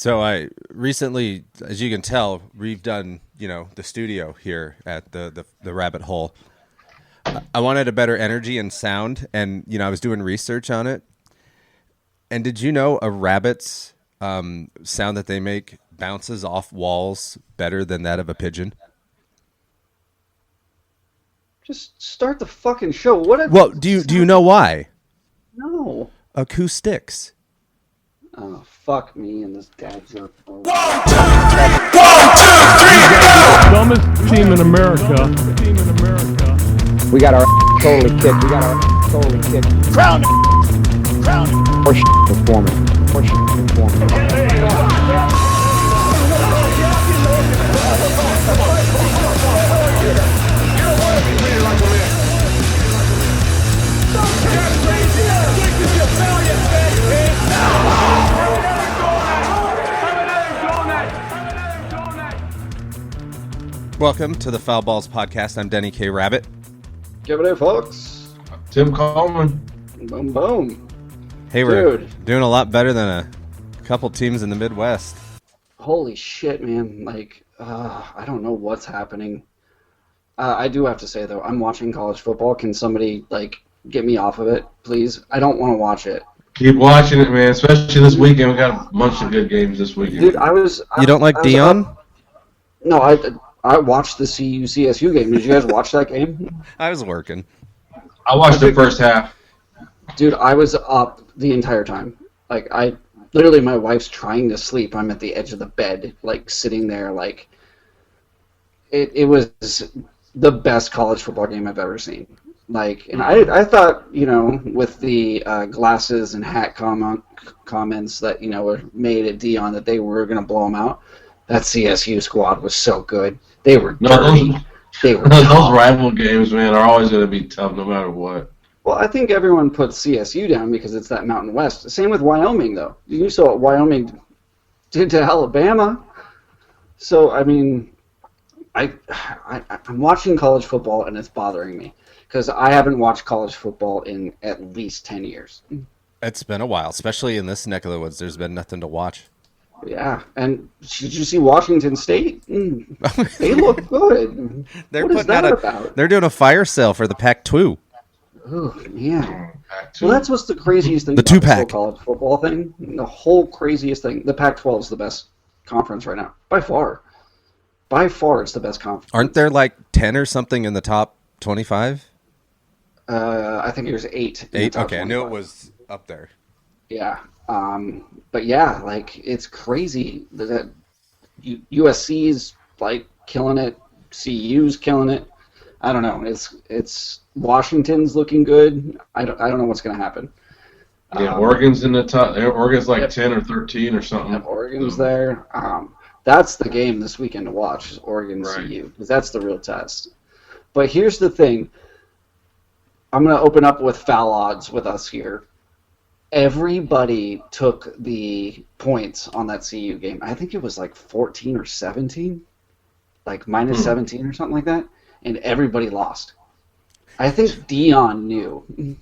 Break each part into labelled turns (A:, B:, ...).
A: So I recently, as you can tell, redone, the studio here at the Rabbit Hole. I wanted a better energy and sound, and I was doing research on it. And did you know a rabbit's sound that they make bounces off walls better than that of a pigeon?
B: Just start the fucking show. What?
A: Well, do you know why?
B: No.
A: Acoustics.
B: Oh, fuck me and this dad joke.
C: Dumbest team in America.
D: We got our totally kicked. Crown or performing.
A: Welcome to the Foul Balls Podcast. I'm Denny K. Rabbit.
B: Give it a folks.
E: Tim Coleman.
B: Boom, boom.
A: Hey, we're doing a lot better than a couple teams in the Midwest.
B: Holy shit, man. I don't know what's happening. I do have to say, though, I'm watching college football. Can somebody, get me off of it, please? I don't want to watch it.
E: Keep watching it, man, especially this weekend. We got a bunch of good games this weekend.
B: Dude,
A: You don't like Dion?
B: No, I watched the CSU game. Did you guys watch that game?
A: I was working.
E: I watched the first half.
B: Dude, I was up the entire time. Literally, my wife's trying to sleep. I'm at the edge of the bed, sitting there, It was the best college football game I've ever seen. And I thought, with the glasses and hat comments that, were made at Dion that they were going to blow them out. That CSU squad was so good. They were dirty. Those
E: rival games, man, are always going to be tough no matter what.
B: Well, I think everyone puts CSU down because it's that Mountain West. Same with Wyoming, though. You saw what Wyoming did to Alabama. So, I'm watching college football, and it's bothering me because I haven't watched college football in at least 10 years.
A: It's been a while, especially in this neck of the woods. There's been nothing to watch.
B: Yeah, and did you see Washington State? They look good. What is that about?
A: They're doing a fire sale for the Pac-2.
B: Oh, yeah. Well, that's what's the craziest thing
A: the
B: about
A: this whole
B: college football thing. The whole craziest thing. The Pac-12 is the best conference right now, by far. By far, it's the best conference.
A: Aren't there 10 or something in the top 25?
B: I think there's 8.
A: 8? Okay, I knew it was up there.
B: Yeah. But yeah, it's crazy that USC's killing it, CU's killing it. I don't know. It's Washington's looking good. I don't know what's going to happen.
E: Yeah, Oregon's in the top. Oregon's 10 or 13 or something.
B: Yep, Oregon's there. That's the game this weekend to watch, is Oregon CU, because that's the real test. But here's the thing. I'm going to open up with foul odds with us here. Everybody took the points on that CU game. I think it was 14 or 17, minus 17 or something like that, and everybody lost. I think Dion knew.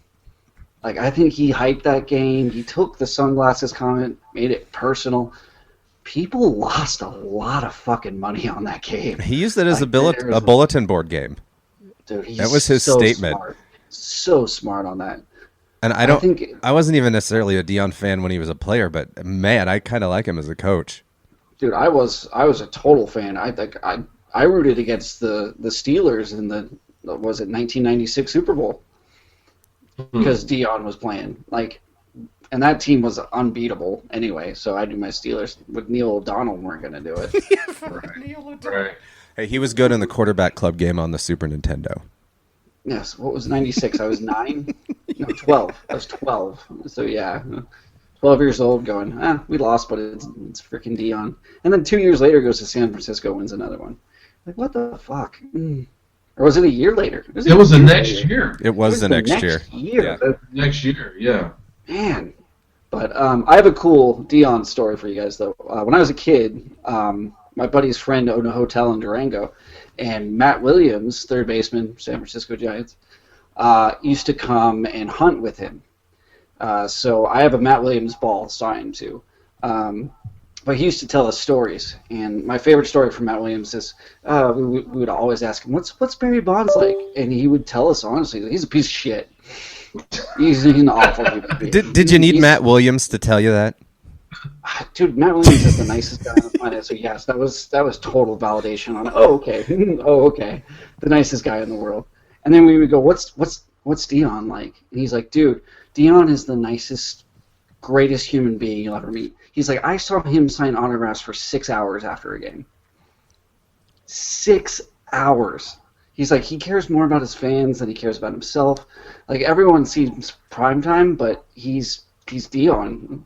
B: I think he hyped that game. He took the sunglasses comment, made it personal. People lost a lot of fucking money on that game.
A: He used it as a bulletin board game.
B: Dude,
A: that was his statement.
B: Smart. So smart on that.
A: And I wasn't even necessarily a Dion fan when he was a player, but man, I kind of like him as a coach.
B: Dude, I was a total fan. I rooted against the Steelers in the 1996 Super Bowl because Dion was playing. And that team was unbeatable anyway, so I knew my Steelers with Neil O'Donnell weren't going to do it.
E: Right.
A: Hey, he was good in the quarterback club game on the Super Nintendo.
B: Yes, what was 96? I was 9? No, 12. I was 12. So, yeah, 12 years old going, we lost, but it's freaking Dion. And then 2 years later goes to San Francisco, wins another one. What the fuck? Or was it a year later?
E: It was the next year.
A: It was the next year.
B: Yeah.
E: Next year, yeah.
B: Man. But I have a cool Dion story for you guys, though. When I was a kid, my buddy's friend owned a hotel in Durango, and Matt Williams, third baseman, San Francisco Giants, used to come and hunt with him. So I have a Matt Williams ball signed too. But he used to tell us stories, and my favorite story from Matt Williams is we would always ask him, "What's Barry Bonds like?" And he would tell us honestly, he's a piece of shit. He's an awful human being.
A: Did you need Matt Williams to tell you that?
B: Dude, Matt Williams is the nicest guy on the planet. So yes, that was total validation on. Oh okay, oh okay, the nicest guy in the world. And then we would go, "What's Dion like?" And he's like, "Dude, Dion is the nicest, greatest human being you'll ever meet." He's like, "I saw him sign autographs for 6 hours after a game. 6 hours." He's like, he cares more about his fans than he cares about himself. Like, everyone sees primetime, but he's Dion.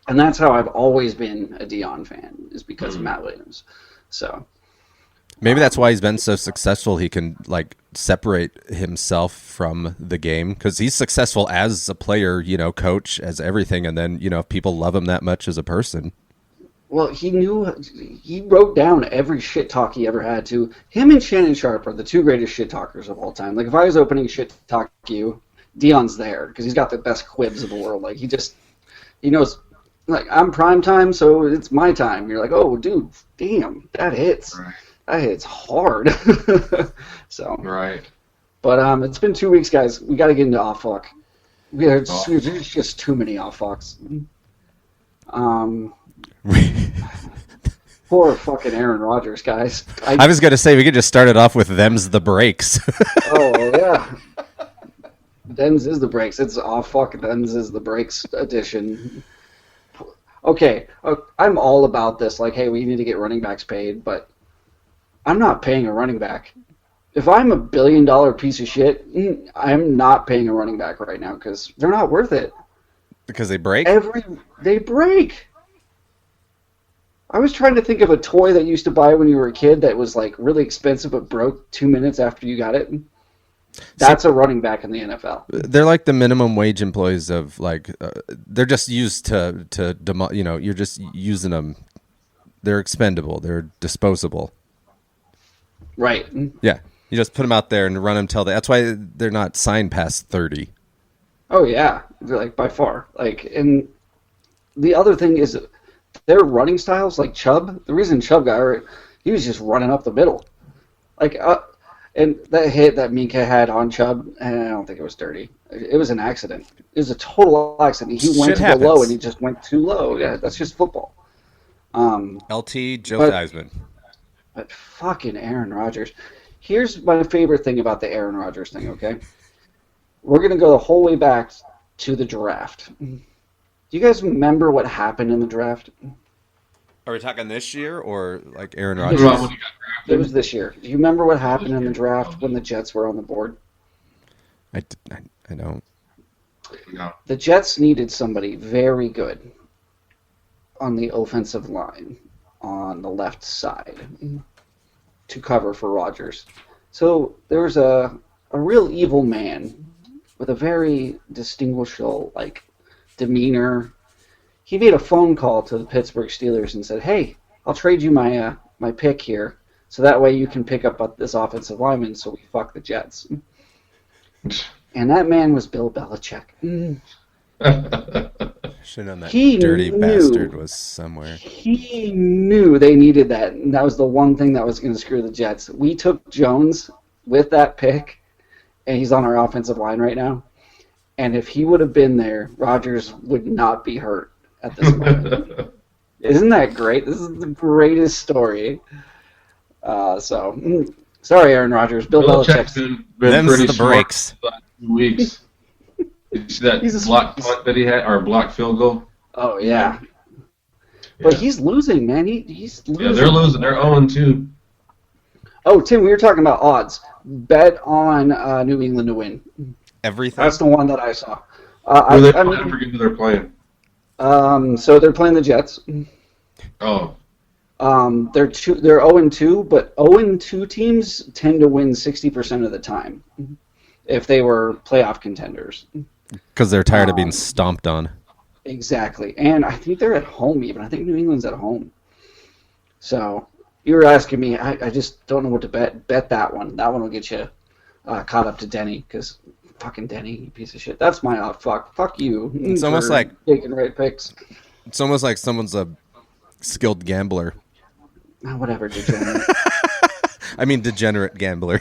B: And that's how I've always been a Dion fan, is because of Matt Williams. So
A: maybe that's why he's been so successful. He can like separate himself from the game because he's successful as a player, coach, as everything. And then, if people love him that much as a person.
B: Well, he wrote down every shit talk he ever had to. Him and Shannon Sharp are the two greatest shit talkers of all time. Like, if I was opening shit talk you, Dion's there because he's got the best quibs of the world. Like, he knows, like, I'm prime time, so it's my time. You're like, oh, dude, damn, that hits.
E: Right.
B: That hits hard. So.
E: Right.
B: But it's been 2 weeks, guys. We got to get into off fuck. There's just too many off fucks. Poor fucking Aaron Rodgers, guys.
A: I was gonna say we could just start it off with them's the breaks.
B: Oh yeah, them's is the breaks. It's off fuck. Them's is the breaks edition. Okay, I'm all about this. Like, hey, we need to get running backs paid, but I'm not paying a running back. If I'm a $1 billion piece of shit, I'm not paying a running back right now because they're not worth it.
A: Because they break?
B: They break. I was trying to think of a toy that you used to buy when you were a kid that was like really expensive but broke 2 minutes after you got it. That's a running back in the NFL.
A: They're like the minimum wage employees of like they're just used to you're just using them. They're expendable. They're disposable.
B: Right.
A: Yeah. You just put them out there and run them till that's why they're not signed past 30.
B: Oh yeah, like by far. Like, and the other thing is their running styles, like Chubb. The reason Chubb got hurt, he was just running up the middle. Like, and that hit that Minka had on Chubb, and I don't think it was dirty. It was an accident. It was a total accident. He went to go low, and he just went too low. Yeah, that's just football.
A: LT Joe Theismann.
B: But fucking Aaron Rodgers. Here's my favorite thing about the Aaron Rodgers thing, okay? We're going to go the whole way back to the draft. Do you guys remember what happened in the draft?
A: Are we talking this year or like Aaron
E: When he
A: Rodgers?
E: got drafted.
B: It was this year. Do you remember what happened in the draft when the Jets were on the board?
A: I don't.
E: No.
B: The Jets needed somebody very good on the offensive line on the left side to cover for Rodgers. So there was a real evil man with a very distinguishable demeanor. He made a phone call to the Pittsburgh Steelers and said, "Hey, I'll trade you my pick here, so that way you can pick up this offensive lineman, so we fuck the Jets." And that man was Bill Belichick.
A: Should have known that
B: He
A: dirty
B: knew.
A: bastard was somewhere.
B: He knew they needed that, and that was the one thing that was going to screw the Jets. We took Jones with that pick, and he's on our offensive line right now. And if he would have been there, Rodgers would not be hurt at this moment. Isn't that great? This is the greatest story. Sorry, Aaron Rodgers. Bill
E: Belichick's
B: Belichick's.
E: been
A: Them's
E: pretty
A: the
E: smart
A: breaks.
E: the last 2 weeks. Did you see that
B: He's a
E: block
B: smart-
E: punt that he had, or block field goal?
B: Oh, yeah. But
E: Yeah.
B: he's losing, man. He's losing.
E: Yeah, they're losing. They're 0-2.
B: Oh, Tim, we were talking about odds. Bet on New England to win.
A: Everything.
B: That's the one that I saw.
E: I
B: I
E: forget who they're playing.
B: so they're playing the Jets.
E: Oh,
B: They're 0-2, but 0-2 teams tend to win 60% of the time if they were playoff contenders.
A: Because they're tired of being stomped on.
B: Exactly. And I think they're at home even. I think New England's at home. So you were asking me, I just don't know what to bet. Bet that one. That one will get you caught up to Denny, because fucking Denny, you piece of shit. That's my fuck. Fuck you.
A: It's almost
B: for
A: like
B: taking right picks.
A: It's almost like someone's skilled gambler.
B: Oh, whatever, degenerate.
A: I mean, degenerate gambler.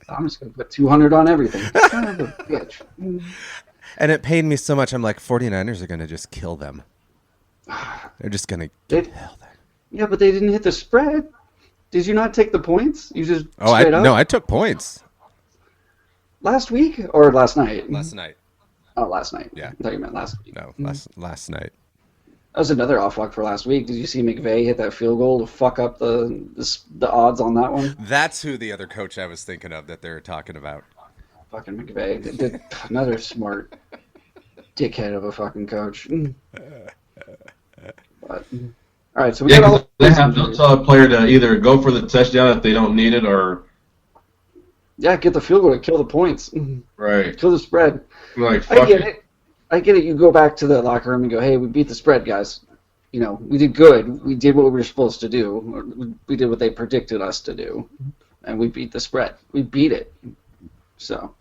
B: I'm just going to put 200 on everything. Son of a bitch.
A: And it paid me so much. I'm like, 49ers are going to just kill them. They're just going to kill them.
B: Yeah, but they didn't hit the spread. Did you not take the points? You just
A: No, I took points.
B: Last week or last night?
A: Last night.
B: Oh, last night.
A: Yeah.
B: I thought you meant last week.
A: No, last night.
B: That was another off luck for last week. Did you see McVay hit that field goal to fuck up the odds on that one?
A: That's who the other coach I was thinking of that they were talking about.
B: Fucking McVay. Another smart dickhead of a fucking coach. But, all right, so we got all.
E: They'll tell a player to either go for the touchdown if they don't need it, or
B: get the field goal to kill the points.
E: right,
B: Kill the spread.
E: like fuck
B: I get it. You go back to the locker room and go, "Hey, we beat the spread, guys. You know, we did good. We did what we were supposed to do. We did what they predicted us to do, and we beat the spread. We beat it." So,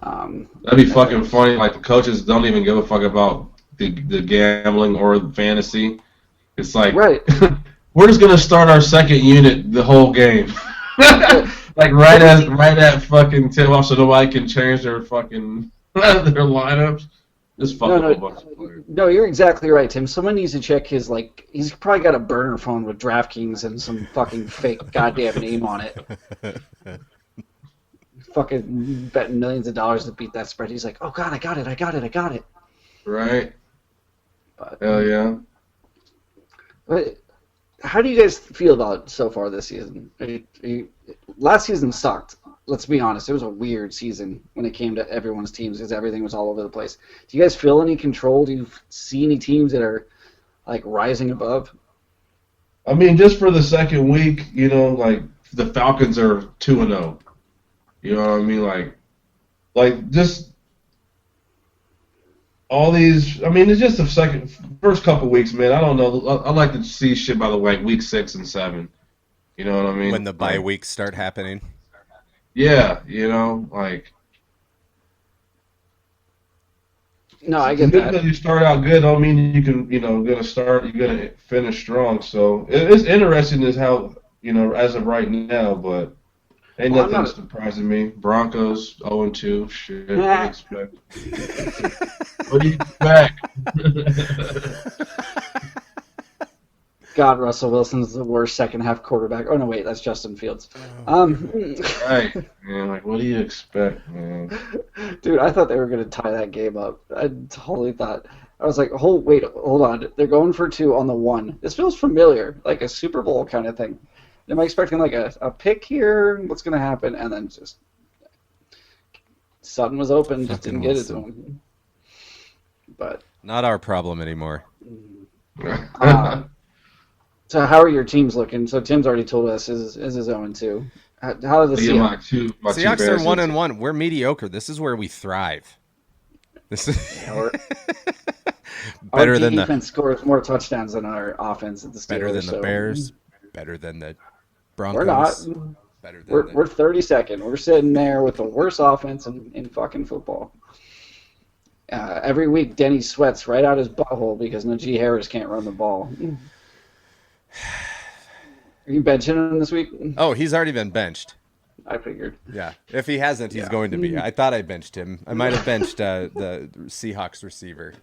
E: that'd be fucking funny. Like the coaches don't even give a fuck about the gambling or the fantasy. It's like,
B: right.
E: We're just gonna start our second unit the whole game, like right at fucking tip off, so nobody can change their fucking their lineups. Just fucking a bunch of players.
B: No, you're exactly right, Tim. Someone needs to check his he's probably got a burner phone with DraftKings and some fucking fake goddamn name on it. Fucking betting millions of dollars to beat that spread. He's like, oh god, I got it.
E: Right.
B: But,
E: Hell yeah.
B: But how do you guys feel about it so far this season? Last season sucked. Let's be honest. It was a weird season when it came to everyone's teams because everything was all over the place. Do you guys feel any control? Do you see any teams that are like rising above?
E: I mean, just for the second week, you know, like the Falcons are 2-0. You know what I mean? Like just all these. I mean, it's just the first couple weeks, man. I don't know. I like to see shit by the week 6 and 7. You know what I mean?
A: When the bye weeks start happening.
E: Yeah, you know, like.
B: No, I get that.
E: Because you start out good, don't mean you can, you're gonna finish strong. So it's interesting as how, as of right now, but ain't nothing surprising me. Broncos 0-2, shit. What do you expect? What do you expect?
B: God, Russell Wilson's the worst second half quarterback. Oh no, wait, that's Justin Fields.
E: Right, man. Like, what do you expect, man?
B: Dude, I thought they were gonna tie that game up. I totally thought. I was like, hold on. They're going for 2 on the 1. This feels familiar, like a Super Bowl kind of thing. Am I expecting like a pick here? What's gonna happen? And then just Sutton was open, just didn't get it to him. But
A: not our problem anymore.
B: So how are your teams looking? So Tim's already told us is 0-2. How are the Seahawks?
A: Seahawks are 1-1. We're mediocre. This is where we thrive. This is better than
B: our defense scores more touchdowns than our offense at the Steelers.
A: Better than the Bears. Better than the Broncos.
B: We're not.
A: Better than
B: we're 32nd. We're sitting there with the worst offense in fucking football. Every week, Denny sweats right out his butthole because Najee Harris can't run the ball. Are you benching him this week?
A: Oh, he's already been benched.
B: I figured.
A: Yeah. If he hasn't, he's going to be. I thought I benched him. I might have benched the Seahawks receiver.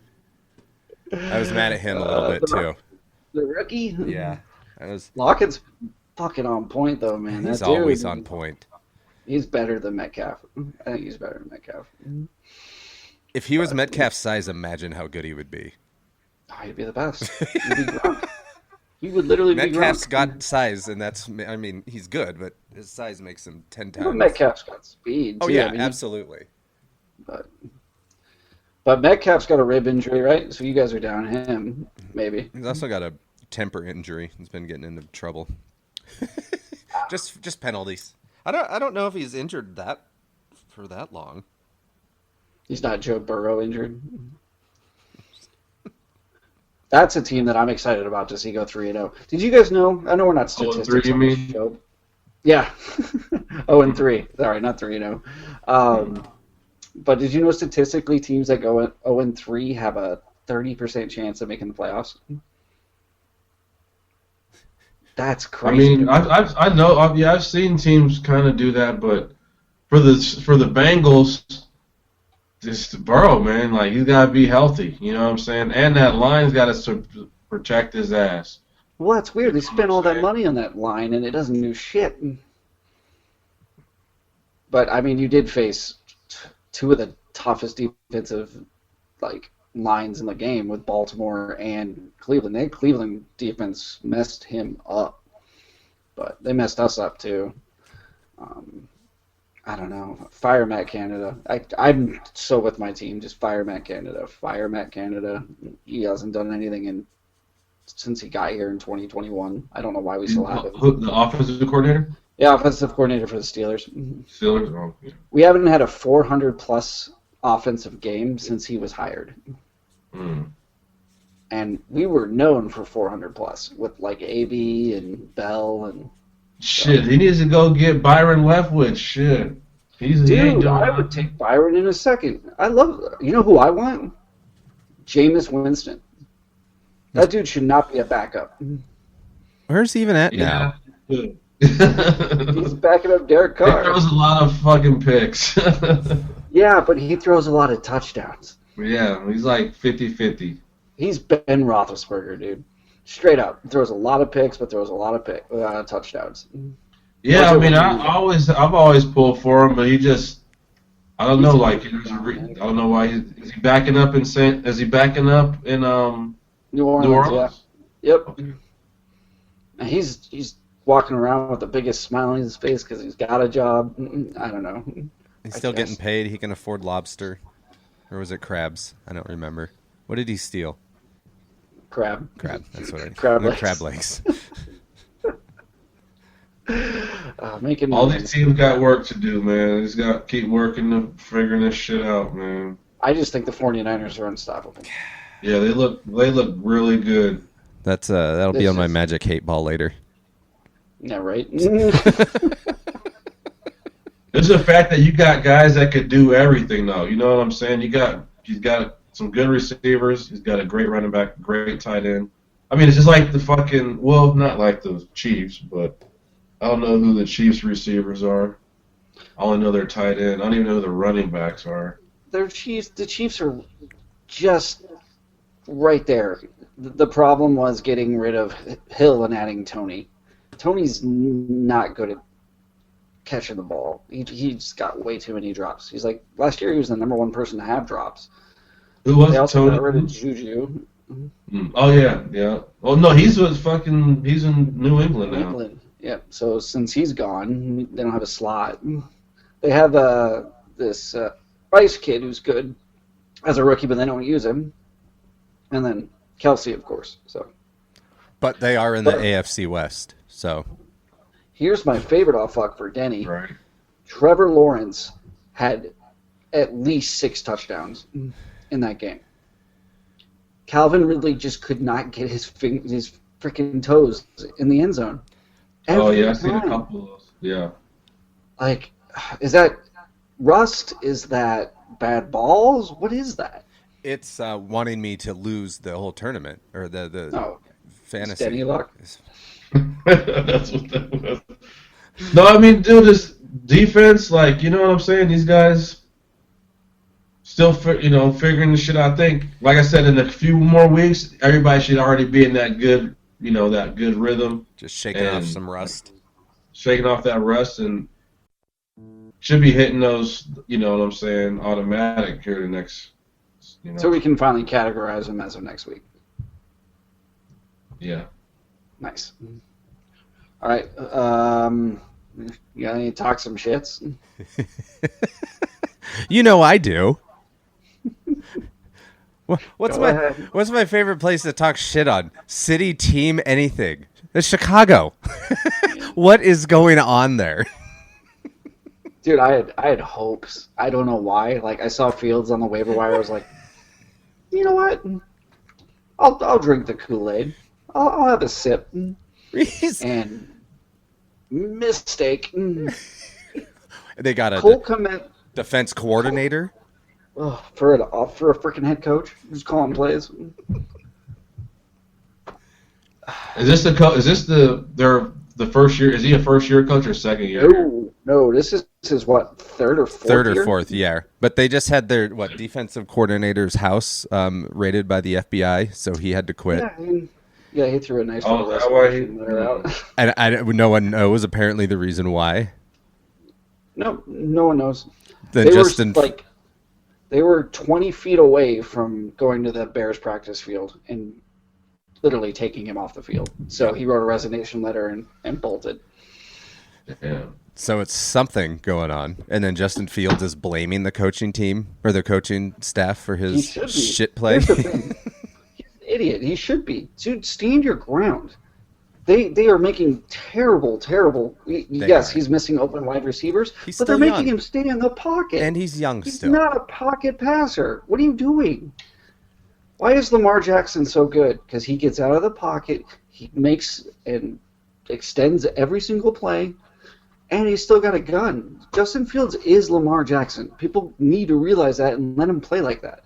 A: I was mad at him a little bit, too.
B: The rookie?
A: Yeah.
B: Lockett's fucking on point, though, man.
A: He's always on point.
B: He's better than Metcalf. I think he's better than Metcalf.
A: If he was Metcalf's size, imagine how good he would be.
B: Oh, he'd be the best. He'd be Gronk. He would literally be Gronk.
A: Metcalf's got size, and he's good, but his size makes him 10 times.
B: But Metcalf's got speed, too.
A: Oh, yeah, absolutely.
B: But Metcalf's got a rib injury, right? So you guys are down him, maybe.
A: He's also got a temper injury. He's been getting into trouble. just penalties. I don't know if he's injured for that long.
B: He's not Joe Burrow injured. That's a team that I'm excited about to see go 3-0. Did you guys know? I know we're not statistics on this show. Yeah. 0-3. Sorry, not 3-0. But did you know statistically teams that go 0-3 have a 30% chance of making the playoffs. That's
E: I
B: crazy.
E: mean, I know, I've seen teams kind of do that, but for the Bengals, just Burrow, man, like he's got to be healthy. You know what I'm saying? And that line's got to protect his ass.
B: Well, that's weird. They
E: You know what
B: spent
E: I'm
B: all that
E: saying?
B: money on that line, and it doesn't do shit. But I mean, you did face two of the toughest defensive lines in the game with Baltimore and Cleveland. That Cleveland defense messed him up, but they messed us up too. I don't know. Fire Matt Canada. I'm so with my team. Just fire Matt Canada. Fire Matt Canada. He hasn't done anything since he got here in 2021. I don't know why we still have him.
E: The offensive coordinator?
B: Yeah, offensive coordinator for the Steelers.
E: Steelers? Oh, yeah.
B: We haven't had a 400-plus offensive game since he was hired.
E: Mm.
B: And we were known for 400-plus with, AB and Bell and...
E: Shit, he needs to go get Byron Leftwich. Shit. He ain't
B: Dude,
E: doing
B: I would take Byron in a second. I love... You know who I want? Jameis Winston. That dude should not be a backup.
A: Where's he even at now?
E: Yeah.
B: He's backing up Derek
E: He
B: Carr.
E: throws a lot of fucking picks.
B: Yeah, but he throws a lot of touchdowns.
E: Yeah, he's like 50-50.
B: He's Ben Roethlisberger, dude. Straight up. Throws a lot of picks, but throws a lot of touchdowns.
E: Yeah, I mean, I've always pulled for him, but he just, I don't know, I don't know why is he backing up in
B: New Orleans. Yeah. Yep. And he's walking around with the biggest smile on his face because he's got a job. I don't know.
A: He's still getting paid. He can afford lobster. Or was it crabs? I don't remember. What did he steal?
B: Crab.
A: That's what I did.
B: Crab legs.
A: Crab legs.
B: Making
E: all these teams got work to do, man. He's got to keep working and figuring this shit out, man.
B: I just think the 49ers are unstoppable.
E: Yeah, they look really good.
A: That'll be on my Magic 8 Ball later.
B: Yeah, right?
E: It's the fact that you got guys that could do everything, though. You know what I'm saying? He's got some good receivers. He's got a great running back, great tight end. I mean, it's just like not like the Chiefs, but I don't know who the Chiefs receivers are. I only know their tight end. I don't even know who the running backs are.
B: The Chiefs are just right there. The problem was getting rid of Hill and adding Tony. Tony's not good at catching the ball. He's got way too many drops. He's like, last year he was the number one person to have drops.
E: Who was
B: They also
E: Tony?
B: got rid of Juju.
E: Oh yeah. Oh no, he's in New England now.
B: England. Yeah. So since he's gone, they don't have a slot. They have this Rice kid who's good as a rookie, but they don't use him. And then Kelsey, of course. So.
A: But they are in the AFC West, so.
B: Here's my favorite fuck for Denny.
E: Right.
B: Trevor Lawrence had at least 6 touchdowns in that game. Calvin Ridley just could not get his freaking toes in the end zone.
E: I've seen a couple of those. Yeah.
B: Is that rust? Is that bad balls? What is that?
A: It's wanting me to lose the whole tournament, or the fantasy.
B: Denny luck.
E: That's what that was. No, I mean, dude, this defense, you know what I'm saying? These guys still, figuring this shit out. I think, like I said, in a few more weeks, everybody should already be in that good, that good rhythm.
A: Just shaking off some rust.
E: Shaking off that rust and should be hitting those, you know what I'm saying, automatic here the next,
B: So we can finally categorize them as of next week.
E: Yeah.
B: Nice. All right. You got any talk some shits?
A: I do. What's my favorite place to talk shit on? City, team, anything. It's Chicago. What is going on there?
B: Dude, I had hopes. I don't know why. I saw Fields on the waiver wire. I was like, you know what? I'll drink the Kool-Aid. I'll have a sip. And mistake.
A: They got a
B: Cole Kmet.
A: defense coordinator.
B: For a freaking head coach who's calling plays.
E: Is this the first year? Is he a first year coach or second year?
B: No. This is what, third or fourth
A: year. But they just had their defensive coordinator's house raided by the FBI, so he had to quit.
B: Yeah, he threw a nice little
E: that why
B: resignation letter out.
A: And no one knows apparently the reason why.
B: No one knows.
A: Then
B: They were 20 feet away from going to the Bears practice field and literally taking him off the field. So he wrote a resignation letter and bolted.
E: Yeah.
A: So it's something going on. And then Justin Fields is blaming the coaching team or the coaching staff for his shit play.
B: Here's the thing. He's an idiot. He should be. Dude, stand your ground. They are making terrible. Yes, he's missing open wide receivers, but they're making him stay in the pocket.
A: And he's young still.
B: He's not a pocket passer. What are you doing? Why is Lamar Jackson so good? Because he gets out of the pocket, he makes and extends every single play, and he's still got a gun. Justin Fields is Lamar Jackson. People need to realize that and let him play like that.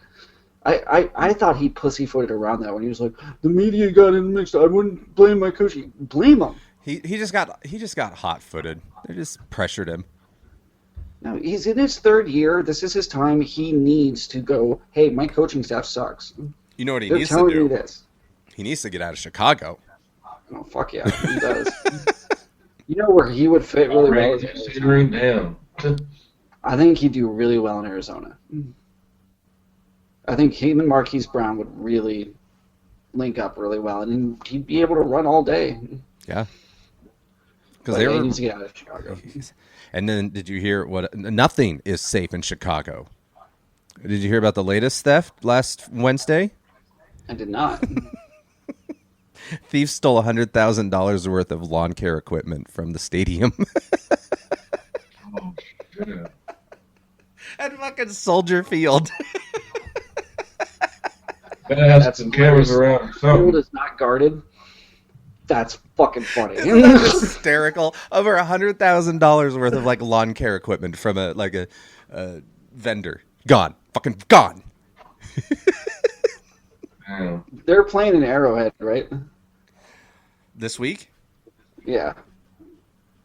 B: I thought he pussyfooted around that when he was like, the media got in mixed. I wouldn't blame my coach. Blame him.
A: He just got hot-footed. They just pressured him.
B: No, he's in his third year. This is his time. He needs to go, hey, my coaching staff sucks.
A: You know what he
B: They're
A: needs to
B: telling
A: do?
B: me this.
A: He needs to get out of Chicago.
B: Oh, fuck yeah, he does. You know where he would fit really well?
E: Damn.
B: I think he'd do really well in Arizona. I think him and Marquise Brown would really link up really well, and he'd be able to run all day.
A: Yeah.
B: Because he needs to get out of Chicago.
A: And then did you hear what? Nothing is safe in Chicago. Did you hear about the latest theft last Wednesday?
B: I did not.
A: Thieves stole $100,000 worth of lawn care equipment from the stadium.
E: Oh, shit.
A: At fucking Soldier Field.
E: That's some cameras around.
B: Field is not guarded. That's fucking funny.
A: That's hysterical. Over $100,000 worth of like lawn care equipment from a vendor. Gone. Fucking gone.
B: They're playing in Arrowhead, right?
A: This week?
B: Yeah.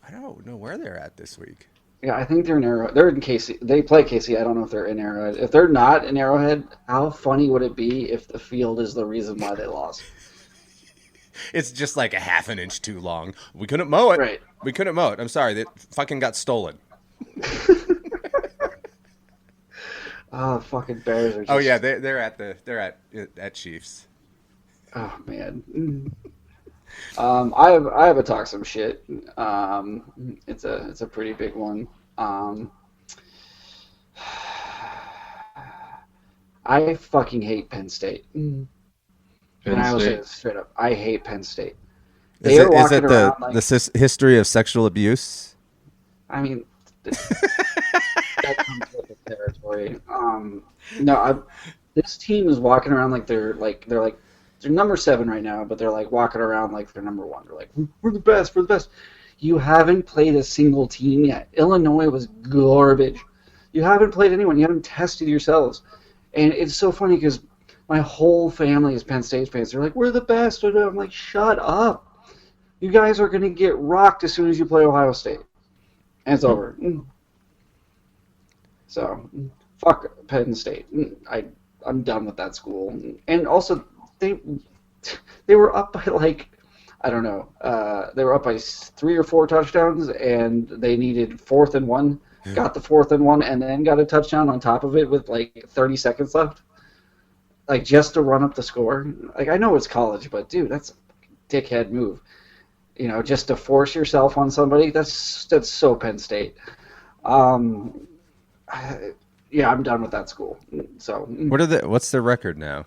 A: I don't know where they're at this week.
B: Yeah, I think they're in Arrowhead. They're in KC. They play KC. I don't know if they're in Arrowhead. If they're not in Arrowhead, how funny would it be if the field is the reason why they lost?
A: It's just like a half an inch too long. We couldn't mow it.
B: Right.
A: We couldn't mow it. I'm sorry. That fucking got stolen.
B: Oh, fucking Bears are just...
A: Oh yeah, they're at Chiefs.
B: Oh man. I have a talk some shit. It's a pretty big one. I fucking hate Penn State. And I will say this straight up. I hate Penn State.
A: Is it the history of sexual abuse?
B: I mean, that comes with the territory. This team is walking around like they're number 7 right now, but they're like walking around like they're number 1. They're like, we're the best. You haven't played a single team yet. Illinois was garbage. You haven't played anyone. You haven't tested yourselves. And it's so funny because my whole family is Penn State fans. They're like, we're the best. I'm like, shut up. You guys are going to get rocked as soon as you play Ohio State. And it's over. So, fuck Penn State. I'm done with that school. And also, they were up by like, I don't know. They were up by 3 or 4 touchdowns, and they needed 4th and 1. Got the 4th and 1, and then got a touchdown on top of it with like 30 seconds left. Like, just to run up the score. Like, I know it's college, but dude, that's a dickhead move. You know, just to force yourself on somebody. That's so Penn State. Yeah, I'm done with that school. So
A: what's their record now?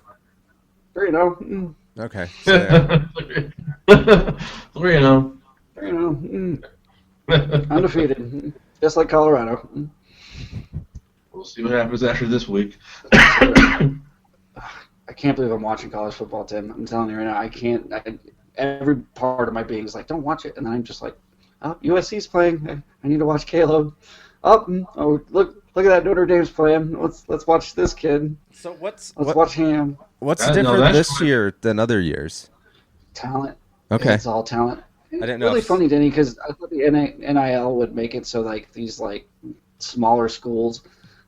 B: 3-0.
A: Okay. So
E: 3-0.
B: 3-0. Undefeated. Just like Colorado.
E: We'll see what happens after this week.
B: I can't believe I'm watching college football, Tim. I'm telling you right now, I can't. Every part of my being is like, don't watch it. And then I'm just like, oh, USC's playing. I need to watch Caleb. Oh, look at that Notre Dame's playing. Let's watch this kid.
A: So
B: Let's watch him.
A: what's
E: No,
A: different
E: that's
A: this
E: fine.
A: year than other years?
B: Talent.
A: Okay.
B: It's all talent.
A: I didn't
B: It's
A: know
B: really
A: if-
B: funny, Denny, because I thought the NIL would make it so like these like smaller schools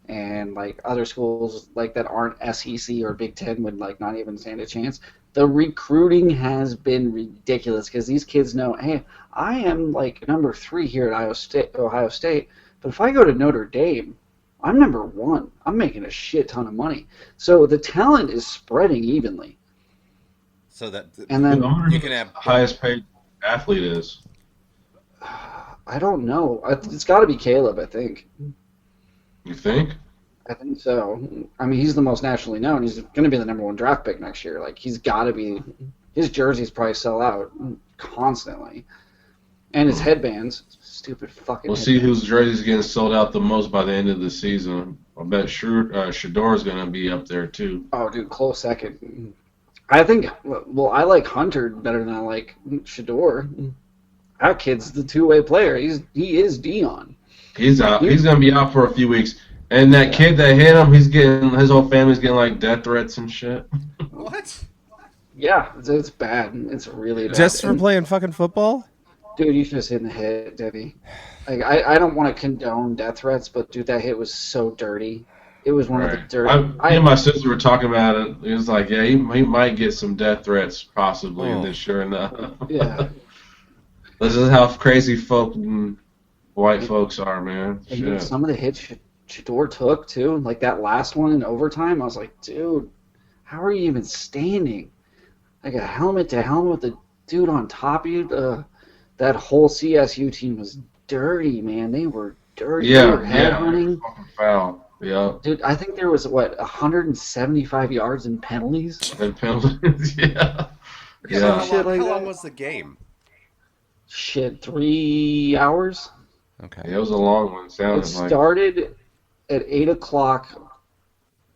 B: and like other schools like that aren't SEC or Big Ten would like not even stand a chance. The recruiting has been ridiculous because these kids know, hey, I am like number 3 here at Ohio State, but if I go to Notre Dame, I'm number 1. I'm making a shit ton of money. So the talent is spreading evenly.
A: So that
B: And then
E: I wonder
A: you
E: who
A: can have
E: the highest paid athlete is.
B: I don't know. It's got to be Caleb, I think.
E: You think?
B: I think so. I mean, he's the most nationally known. He's going to be the number 1 draft pick next year. Like, he's got to be. His jerseys probably sell out constantly, and his headbands. Stupid fucking.
E: We'll see whose jerseys getting sold out the most by the end of the season. I bet Shador's going to be up there too.
B: Oh, dude, close second. I think. Well, I like Hunter better than I like Shador. That kid's the two-way player. He is Dion.
E: He's out. He's going to be out for a few weeks. And that kid that hit him, his whole family's getting like death threats and shit.
A: what?
B: Yeah, it's bad. It's really bad.
A: Just for playing fucking football?
B: Dude, you just hit in the head, Debbie. Like, I don't want to condone death threats, but dude, that hit was so dirty. It was one of the dirty.
E: Me and my sister were talking about it. It was like, yeah, he might get some death threats possibly, and then sure enough.
B: Yeah.
E: This is how crazy white folks are, man.
B: And dude,
E: Shit.
B: some of the hits Shador took, too, like that last one in overtime, I was like, dude, how are you even standing? Like a helmet to helmet with the dude on top of you. That whole CSU team was dirty, man. They were dirty. They were head running.
E: Fucking foul. Yeah.
B: Dude, I think there was, 175 yards in penalties?
E: And penalties. Yeah. Yeah.
B: Shit like
A: how
B: that.
A: long was the game?
B: Shit, 3 hours?
A: Okay.
E: It was a long one.
B: It
E: Sounded like.
B: started at 8 o'clock.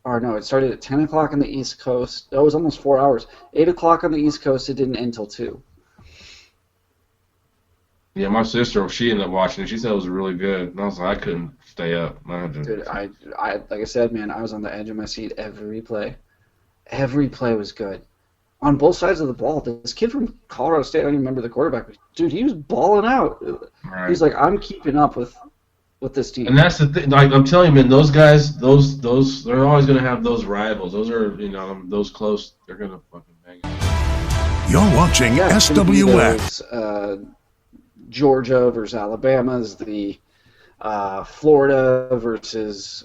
B: Or no, it started at 10 o'clock on the East Coast. That was almost 4 hours. 8 o'clock on the East Coast, it didn't end until 2.
E: Yeah, my sister, she ended up watching it. She said it was really good. And I was like, I couldn't stay up.
B: Dude, I like I said, man, I was on the edge of my seat every play. Every play was good. On both sides of the ball. This kid from Colorado State, I don't even remember the quarterback, but dude, he was balling out.
E: Right.
B: He's like, I'm keeping up with this team.
E: And that's the thing. Like I'm telling you, man, those guys, those, they're always gonna have those rivals. Those are, those close. They're gonna fucking bang.
F: You're watching
B: Yeah, it's gonna be
F: SWF.
B: those, Georgia versus Alabama's, the Florida versus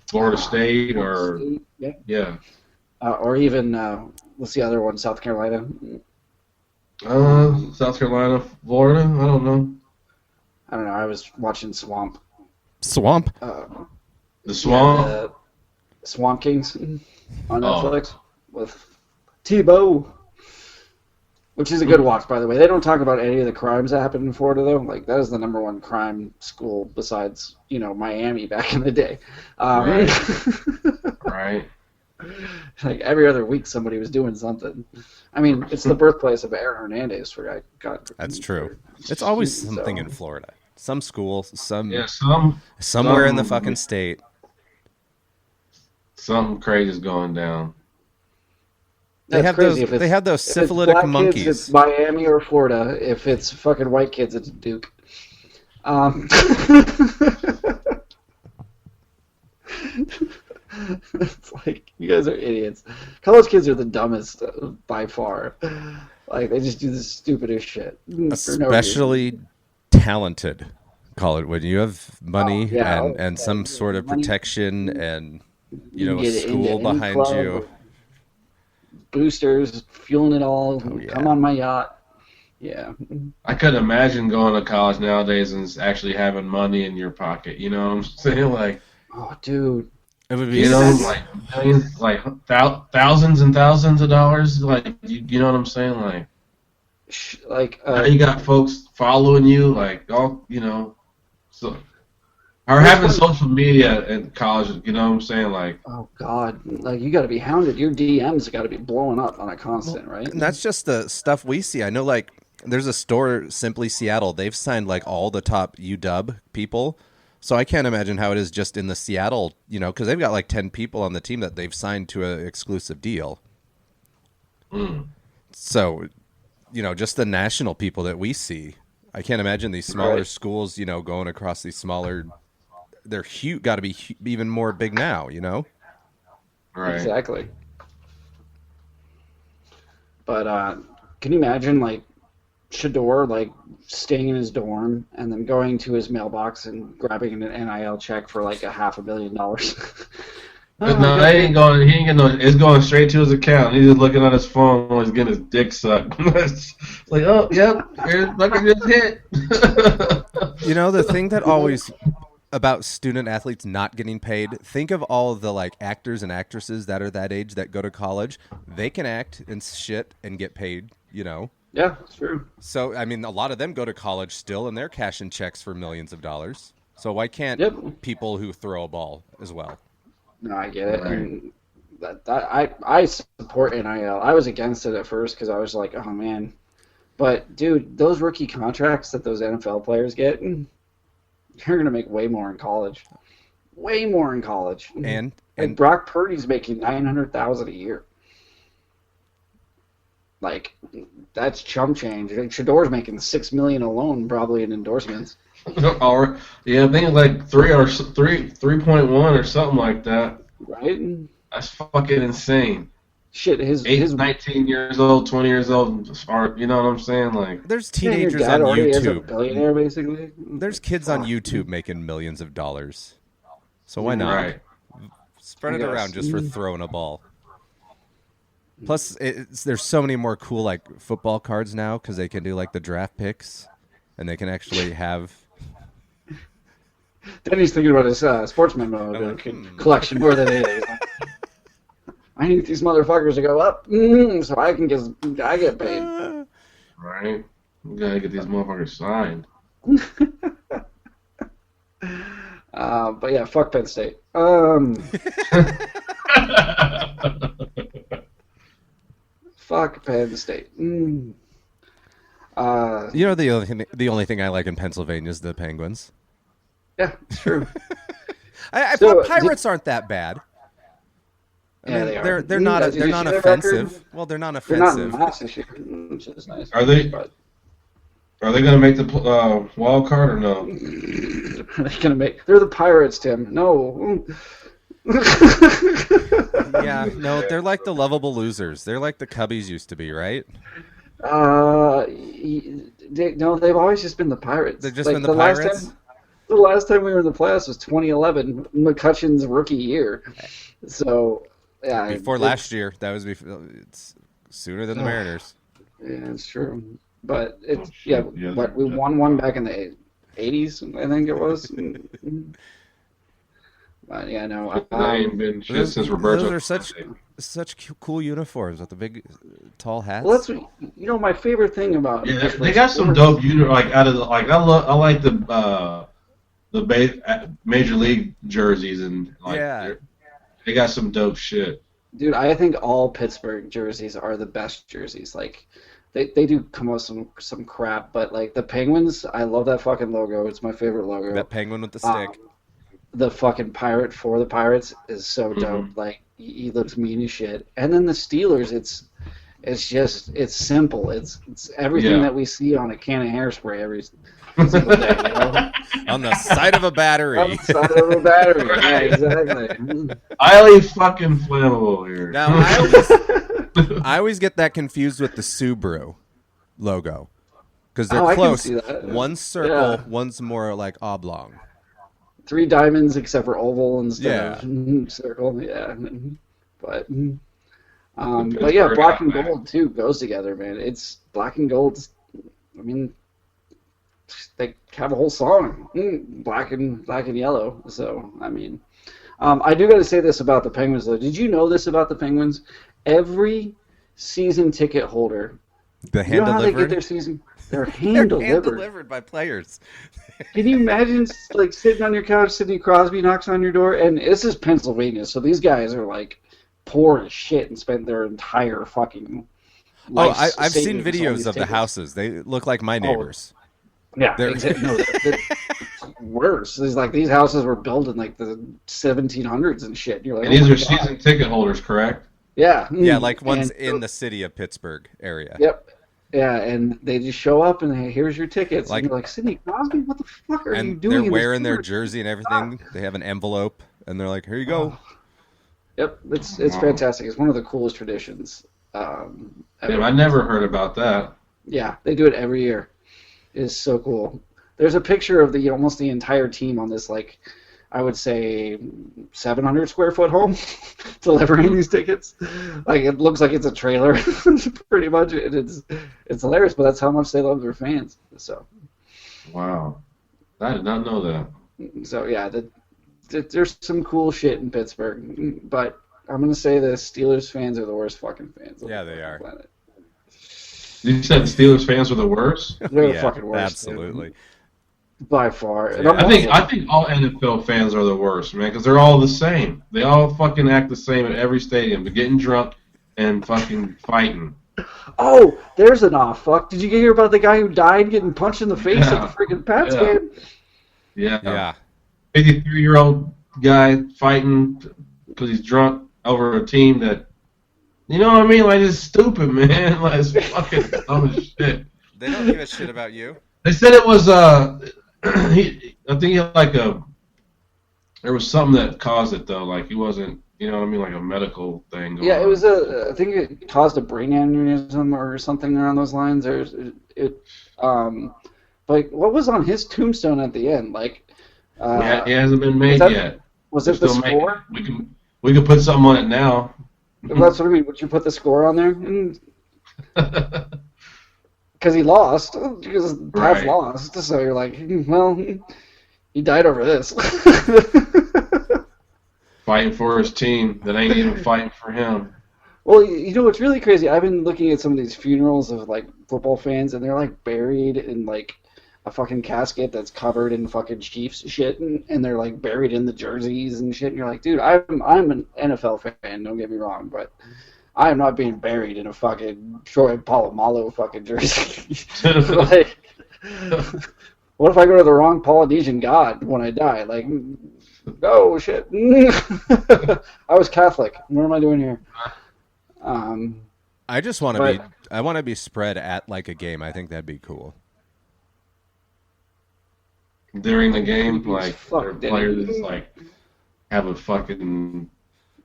E: Florida State or
B: yeah, or even what's the other one? South Carolina.
E: South Carolina, Florida. I don't know.
B: I don't know. I was watching Swamp.
A: Swamp?
E: The Swamp.
B: The Swamp Kings on
E: Oh.
B: Netflix with Tebow, which is a good watch, by the way. They don't talk about any of the crimes that happened in Florida, though. Like, that is the number 1 crime school besides, Miami back in the day.
E: Right.
B: Like, every other week somebody was doing something. I mean, it's the birthplace of Aaron Hernandez, for God.
A: That's true. It's always something in Florida. Some school, somewhere in the fucking state.
E: Something crazy is going down.
A: They
B: That's
A: have
B: crazy.
A: those.
B: If it's-
A: They have those
B: if it's
A: syphilitic
B: black
A: monkeys.
B: Kids, it's Miami or Florida. If it's fucking white kids, it's Duke. It's like, you guys are idiots. College kids are the dumbest by far. Like, they just do the stupidest shit. for no reason.
A: Especially talented college when you have money
B: yeah.
A: and some sort of
B: Money.
A: protection and
B: You can
A: a
B: get into
A: school
B: any
A: behind
B: club,
A: you.
B: Boosters, fueling it all.
A: yeah.
B: Come on my yacht. Yeah.
E: I couldn't imagine going to college nowadays and actually having money in your pocket. You know what I'm saying? Like,
B: Oh, dude.
A: It would be
E: like millions, like thousands and thousands of dollars. Like, you know what I'm saying? Like,
B: Like,
E: now you got folks following you, like, so. Or having social media in college, you know what I'm saying? Like,
B: oh, God. Like, you got to be hounded. Your DMs got to be blowing up on a constant, right?
A: And that's just the stuff we see. I know, like, There's a store, Simply Seattle. They've signed like all the top UW people. So I can't imagine how it is just in the Seattle, because they've got like 10 people on the team that they've signed to an exclusive deal. So, just the national people that we see. I can't imagine these smaller schools, going across these smaller. They're huge. Got to be even more big now,
E: Right.
B: Exactly. But can you imagine like Shador like staying in his dorm and then going to his mailbox and grabbing an NIL check for like $500 million?
E: No, that ain't going. He ain't getting no. It's going straight to his account. He's just looking on his phone while he's getting his dick sucked. It's like, oh, yep, here's fucking just hit.
A: The thing that always about student athletes not getting paid. Think of all of the like actors and actresses that are that age that go to college. They can act and shit and get paid.
B: Yeah, it's true.
A: So I mean, a lot of them go to college still, and they're cashing checks for millions of dollars. So why can't people who throw a ball as well?
B: No, I get it.
E: Right.
B: And I support NIL. I was against it at first because I was like, oh man, but dude, those rookie contracts that those NFL players get, you're gonna make way more in college. Way more in college.
A: And
B: Brock Purdy's making $900,000 a year. Like, that's chump change. Like, Shador's making $6 million alone, probably in endorsements.
E: Or yeah, I think it's like 3.1 or something like that.
B: Right?
E: That's fucking insane.
B: Shit, his
E: 19 years old, 20 years old, or you know what I'm saying? Like,
A: there's
B: your
A: teenagers
B: dad
A: on
B: already is a
A: YouTube.
B: billionaire, basically.
A: There's kids on YouTube making millions of dollars. So why not?
E: right?
A: Spread it
B: I guess.
A: around just for throwing a ball. Plus, there's so many more cool like football cards now because they can do like the draft picks, and they can actually have.
B: Denny's thinking about his sports memo collection more than anything. I need these motherfuckers to go up so I get paid.
E: Right? We gotta get these motherfuckers signed.
B: But yeah, fuck Penn State. Fuck Penn State.
A: The only thing I like in Pennsylvania is the Penguins.
B: Yeah, it's true.
A: I
B: So,
A: Pirates aren't that bad.
B: Yeah, they are.
A: They're not.
B: Did you
A: They're not
B: see their
A: offensive.
B: record?
A: Well, they're not
B: They're not in
A: offensive.
B: the last this year, which is nice.
E: Are they?
B: But
E: Are they gonna make the wild card or no?
B: they're the Pirates, Tim. No.
A: Yeah, no, they're like the lovable losers. They're like the Cubbies used to be, right?
B: No, they've always just been the Pirates.
A: They've just
B: Like,
A: been the Pirates.
B: The last time we were in the playoffs was 2011, McCutcheon's rookie year. So, yeah.
A: Before last year, that was before. It's sooner than the Mariners.
B: Yeah, it's true. But it's
E: shit.
B: yeah.
E: Yeah,
B: But we won one back in the 80s, I think it was. But yeah, no.
E: They ain't been shit since Roberto.
A: Those are such cool uniforms with the big, tall hats.
B: Well, that's my favorite thing about.
E: Yeah, they got some dope like out of the like. I like the major league jerseys and like
A: Yeah.
E: they got some dope shit.
B: Dude, I think all Pittsburgh jerseys are the best jerseys. Like, they do come with some crap, but like the Penguins, I love that fucking logo. It's my favorite logo.
A: That penguin with the stick.
B: The fucking pirate for the Pirates is so dope. Like, he looks mean as shit. And then the Steelers, it's simple. It's everything that we see on a can of hairspray every single day. You know?
A: On the side of a battery.
B: On the side of a battery. Yeah, exactly.
E: Highly fucking flammable here.
A: Now, I always get that confused with the Subaru logo because they're
B: I can
A: close.
B: see that.
A: One's circle,
B: Yeah.
A: one's more like oblong.
B: 3 diamonds except for oval instead
A: Yeah.
B: of circle. Yeah. But yeah,
E: Pittsburgh
B: black and
E: got that.
B: gold too goes together, man. It's black and gold. I mean, they have a whole song, black and yellow. So I mean, I do got to say this about the Penguins though. Did you know this about the Penguins? Every season ticket holder,
A: The
B: you know
A: hand
B: how they get
A: delivered.
B: their season? They're
A: They're
B: hand
A: hand
B: delivered.
A: delivered by players.
B: Can you imagine like sitting on your couch, Sidney Crosby knocks on your door, and this is Pennsylvania, so these guys are like poor as shit and spent their entire fucking
A: I've seen videos of the houses. They look like my neighbors.
B: Yeah, exactly. No, they're worse. It's like these houses were built in like the 1700s and shit. You're like,
E: and these are season ticket holders, correct?
B: Yeah.
A: Yeah, like ones in the city of Pittsburgh area.
B: Yep. Yeah, and they just show up and hey, here's your tickets.
A: Like,
B: and you're like, Sidney Crosby, what the fuck are you doing?
A: And they're
B: in
A: wearing
B: this
A: their jersey and everything. They have an envelope, and they're like, here you go.
B: Yep, it's fantastic. It's one of the coolest traditions.
E: Damn, I never heard about that.
B: Yeah, they do it every year. It's so cool. There's a picture of almost the entire team on this, like, I would say 700 square foot home delivering these tickets. Like, it looks like it's a trailer, pretty much. It's hilarious, but that's how much they love their fans. So.
E: Wow, I did not know that.
B: So yeah, there's some cool shit in Pittsburgh, but I'm gonna say the Steelers fans are the worst fucking fans.
A: Yeah, they are.
B: Planet.
E: You said Steelers fans were the worst?
B: They're the fucking worst.
A: Absolutely.
B: Dude. By far.
A: Yeah.
E: I think all NFL fans are the worst, man, because they're all the same. They all fucking act the same at every stadium. They're getting drunk and fucking fighting.
B: Oh, there's an off fuck. Did you hear about the guy who died getting punched in the face at the freaking Pats game?
E: Yeah. 53-year-old guy fighting because he's drunk over a team that, you know what I mean? Like, it's stupid, man. Like, it's fucking dumb as shit.
A: They don't give a shit about you.
E: They said it was, I think he had like there was something that caused it, though. Like, he wasn't, you know what I mean? Like a medical thing going on.
B: It was I think it caused a brain aneurysm or something around those lines. Like, what was on his tombstone at the end? Like,
E: he hasn't been made yet.
B: Was it the score?
E: We can put something on it now.
B: That's what I mean. Would you put the score on there? Because he lost. Because Pats lost. So you're like, well, he died over this.
E: Fighting for his team that ain't even fighting for him.
B: Well, you know what's really crazy? I've been looking at some of these funerals of like football fans, and they're like buried in like a fucking casket that's covered in fucking Chiefs shit, and they're like buried in the jerseys and shit. And you're like, dude, I'm an NFL fan. Don't get me wrong, but I am not being buried in a fucking Troy Polamalu fucking jersey. Like, what if I go to the wrong Polynesian god when I die? Like, oh shit. I was Catholic. What am I doing here?
A: I just want to be. I want to be spread at like a game. I think that'd be cool.
E: During the game, like their players just like have a fucking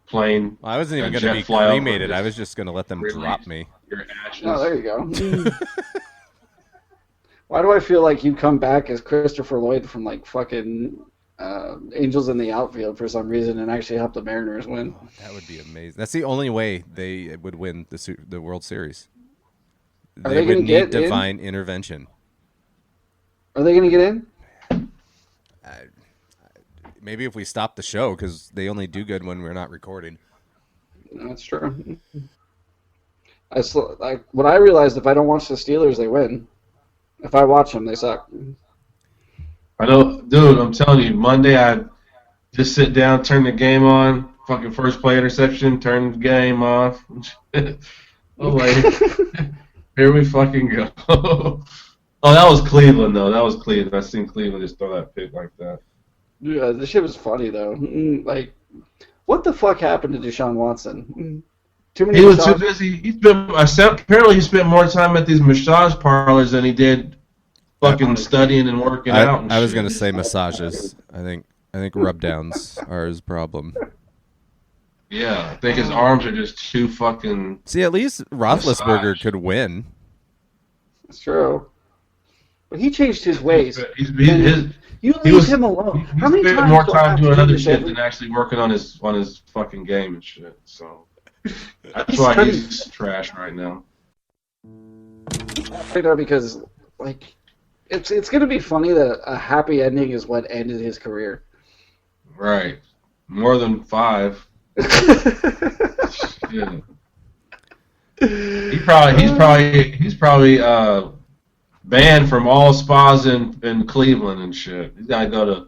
E: plane.
A: Well, I wasn't even going to be cremated. I was just going to let them drop me.
E: Your ashes.
B: Oh, there you go. Why do I feel like you come back as Christopher Lloyd from like fucking Angels in the Outfield for some reason and actually help the Mariners win?
A: Oh, that would be amazing. That's the only way they would win the World Series. They would need divine intervention.
B: Are they going to get in?
A: Maybe if we stop the show, because they only do good when we're not recording.
B: That's true. What I realized, if I don't watch the Steelers, they win. If I watch them, they suck.
E: I know, dude, I'm telling you, Monday I just sit down, turn the game on, fucking first play interception, turn the game off. Oh, like, here we fucking go. Oh, that was Cleveland, though. That was Cleveland. I seen Cleveland just throw that pick like that.
B: Yeah, this shit was funny, though. Like, what the fuck happened to Deshaun Watson? Too many.
E: He was too busy. Apparently he spent more time at these massage parlors than he did fucking studying and working out. And
A: I was going to say massages. I think rub downs are his problem.
E: Yeah, I think his arms are just too fucking.
A: See, at least Roethlisberger could win.
B: That's true. But he changed his ways. You
E: He
B: leave him alone. How many
E: spent
B: times
E: more
B: do I
E: time
B: have
E: doing
B: to do
E: other
B: this
E: shit
B: every-
E: than actually working on his fucking game and shit. So that's
B: He's
E: why
B: studying-
E: he's trash right now.
B: Right now, because like it's gonna be funny that a happy ending is what ended his career.
E: Right, more than 5. Yeah. He's probably banned from all spas in Cleveland and shit. He's gotta go to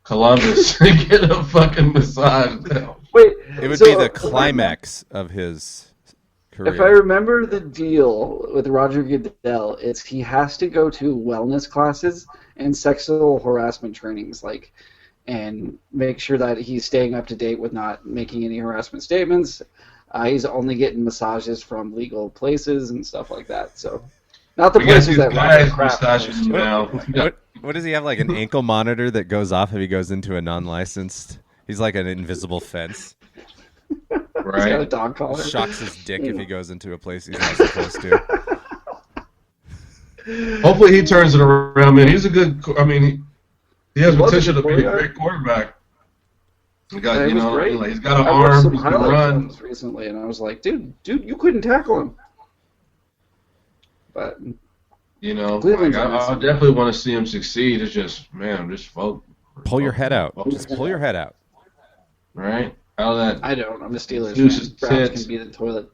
E: Columbus and get a fucking massage.
B: Wait,
A: It would be the climax of his career.
B: If I remember the deal with Roger Goodell, it's he has to go to wellness classes and sexual harassment trainings, and make sure that he's staying up to date with not making any harassment statements. He's only getting massages from legal places and stuff like that. So, not the places that
E: guys
B: crap.
E: massages now.
A: What does he have, like an ankle monitor that goes off if he goes into a non-licensed? He's like an invisible fence.
B: He's got a
E: Right.
B: dog collar.
A: Shocks his dick if he goes into a place he's not supposed to.
E: Hopefully he turns it around, man. He's a good. I mean, he has
B: He was a
E: potential to be a
B: quarterback.
E: great quarterback. He got,
B: Yeah, he
E: you
B: was
E: know,
B: great.
E: he's got an
B: I watched
E: arm.
B: some
E: He can
B: highlight
E: run.
B: films recently, and I was like, dude, you couldn't tackle him. But
E: You know,
B: Cleveland's
E: like, I
B: awesome.
E: definitely want to see him succeed. It's just, man, just
A: Pull your head out.
E: focus,
A: Just pull your head out.
E: right? Out of that.
B: I don't. I'm the Steelers.
E: Deuces
B: fan. Browns
E: tits.
B: can be the toilet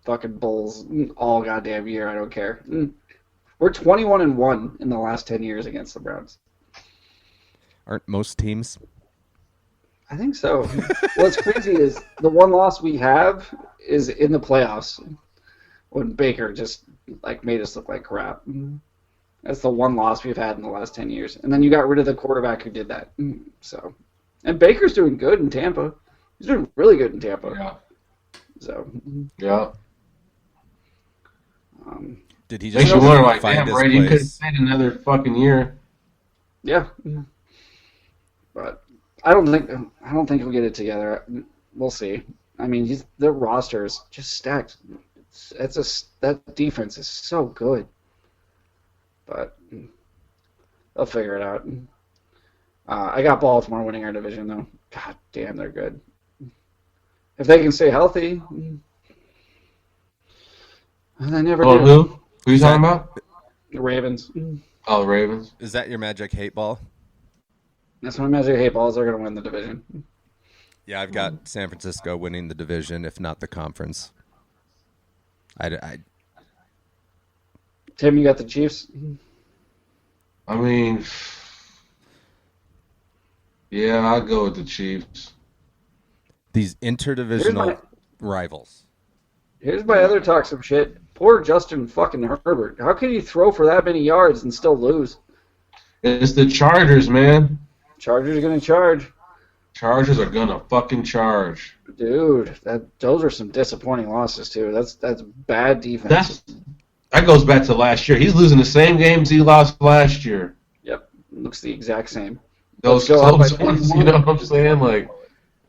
B: fucking bulls all goddamn year. I don't care. We're 21-1 in the last 10 years against the Browns.
A: Aren't most teams?
B: I think so. What's crazy is the one loss we have is in the playoffs when Baker just made us look like crap. That's the one loss we've had in the last 10 years. And then you got rid of the quarterback who did that. So, and Baker's doing good in Tampa. He's doing really good in Tampa.
E: Yeah.
B: So,
E: Yeah.
A: Did he just
E: Makes you wonder, like,
A: find
E: damn,
A: his
E: Brady, you could have
A: place?
E: stayed another fucking year.
B: yeah. But I don't think he'll get it together. We'll see. I mean, the roster is just stacked. That defense is so good. But they'll figure it out. I got Baltimore winning our division, though. God damn, they're good. If they can stay healthy, they never
E: Oh,
B: do.
E: who? Who you talking about?
B: The Ravens.
E: Oh, the Ravens.
A: Is that your magic hate ball?
B: That's my magic hate balls. They're going to win the division.
A: Yeah, I've got San Francisco winning the division, if not the conference.
B: Tim, you got the Chiefs?
E: I mean, yeah, I'd go with the Chiefs.
A: These interdivisional
B: Here's
A: rivals.
B: Here's my other talk some shit. Poor Justin fucking Herbert. How can you throw for that many yards and still lose?
E: It's the Chargers, man.
B: Chargers are going to charge.
E: Chargers are gonna fucking charge.
B: Dude, those are some disappointing losses, too. That's bad defense.
E: That goes back to last year. He's losing the same games he lost last year.
B: Yep, looks the exact same.
E: Those
B: Let's go up by
E: close ones,
B: 21.
E: you know what I'm saying? Like,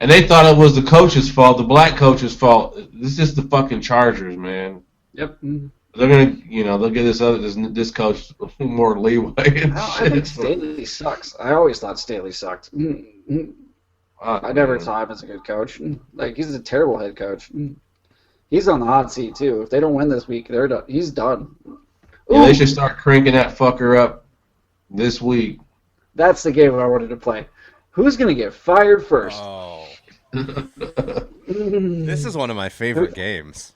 E: and they thought it was the coach's fault, the black coach's fault. This is just the fucking Chargers, man.
B: Yep.
E: They're gonna, they'll give this coach more leeway and
B: I think
E: shit.
B: Staley sucks. I always thought Staley sucked. I never saw him as a good coach. He's a terrible head coach. He's on the hot seat, too. If they don't win this week, they're done. He's done.
E: Yeah, they
B: Ooh,
E: should start cranking that fucker up this week.
B: that's the game I wanted to play. Who's going to get fired first?
A: Oh, this is one of my favorite games.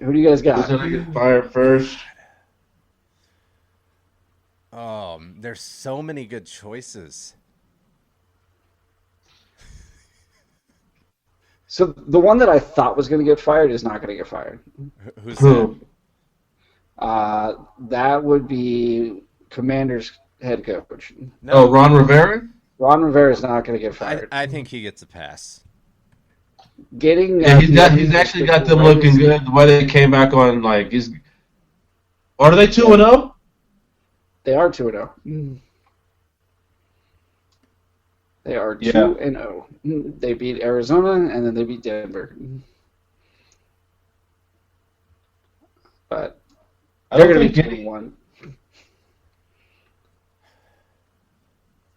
B: Who do you guys
E: Who's
B: got?
E: gonna get fired first?
A: There's so many good choices.
B: So the one that I thought was going to get fired is not going to get fired.
A: Who's
E: Who?
B: That would be Commanders head coach.
A: that? No,
E: Oh, Ron Rivera?
B: Ron Rivera is not going to get fired.
A: I think he gets a pass.
B: Getting
E: Yeah, he's actually got them looking good. The way they came back on, like, are they 2-0?
B: They are 2-0. They are
E: Yeah.
B: 2-0. They beat Arizona and then they beat Denver. But they're going to be 2-1.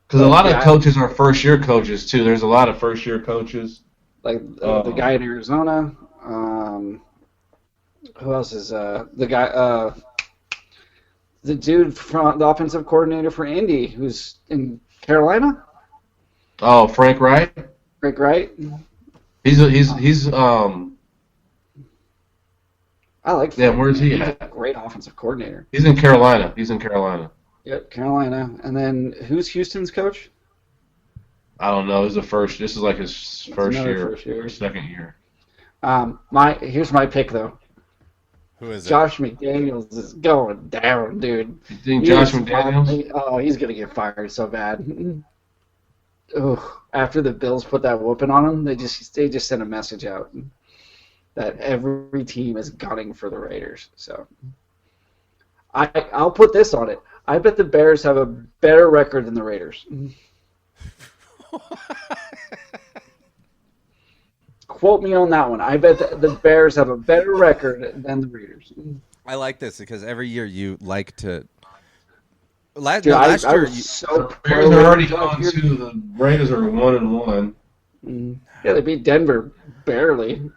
E: Because a lot of
B: Yeah.
E: coaches are first-year coaches, too. There's a lot of first-year coaches.
B: Like the guy in Arizona. Who else is the guy? The dude from the offensive coordinator for Indy, who's in Carolina.
E: Oh, Frank Wright?
B: Rick Wright.
E: He's
B: I like.
E: Yeah, where's he
B: He's
E: at?
B: a great offensive coordinator.
E: He's in Carolina.
B: Yep, Carolina. And then who's Houston's coach?
E: I don't know. This is like his first
B: another
E: year,
B: first year.
E: or second year.
B: Here's my pick though.
A: Who is it?
B: Josh McDaniels is going down, dude.
E: You think Josh McDaniels?
B: Oh, he's gonna get fired so bad. Ugh. After the Bills put that whooping on him, they just sent a message out that every team is gunning for the Raiders. So I'll put this on it. I bet the Bears have a better record than the Raiders. Quote me on that one. I bet the Bears have a better record than the Raiders.
A: I like this because every year you like to.
B: Dude,
A: Last
B: I
A: year,
B: was so
E: Bears
B: pro
E: are already
B: Raiders
E: on
B: last year.
E: to the Raiders are 1-1.
B: Yeah, they beat Denver barely.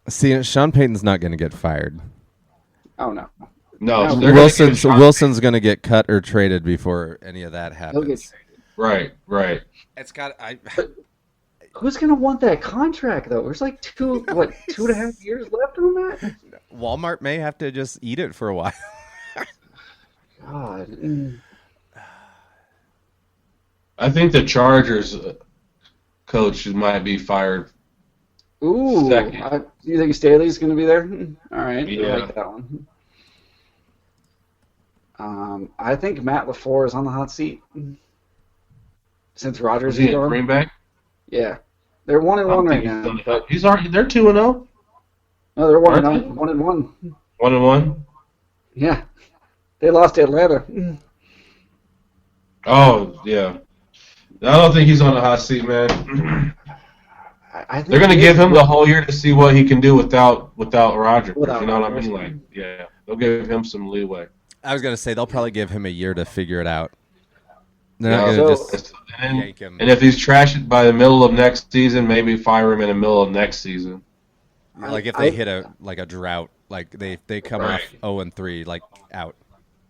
A: see, Sean Payton's not going to get fired.
B: Oh no.
E: No,
B: No,
E: they're gonna get Sean
A: Wilson's going to get cut or traded before any of that
B: He'll get
A: happens.
B: traded.
E: Right.
A: It's got.
B: Who's gonna want that contract though? There's like 2.5 years left on that.
A: Walmart may have to just eat it for a while.
B: God.
E: I think the Chargers coach might be fired.
B: Ooh.
E: Second.
B: You think Staley's gonna be there? All right.
E: Yeah.
B: I like that one. I think Matt LaFleur is on the hot seat since Rodgers
E: Is he
B: is
E: in
B: gone.
E: Green Bay?
B: Yeah, they're 1-1 right now. But
E: He's already. They're 2-0.
B: no, they're
E: Aren't they?
B: 1-1.
E: 1-1.
B: Yeah, they lost to Atlanta.
E: Oh yeah. I don't think he's on the hot seat, man.
B: I think
E: They're going to
B: he
E: give
B: is.
E: him the whole year to see what he can do without Rodgers.
B: Without
E: You know what I
B: Rodgers.
E: mean? Like, yeah, they'll give him some leeway.
A: I was going to say they'll probably give him a year to figure it out. They're
E: Yeah,
A: not going to
B: so-
A: just
E: and,
A: yank him.
E: and if he's trashed by the middle of next season, maybe fire him in the middle of next season.
A: Like if they hit a drought, like they come
E: Right.
A: off 0-3, like out.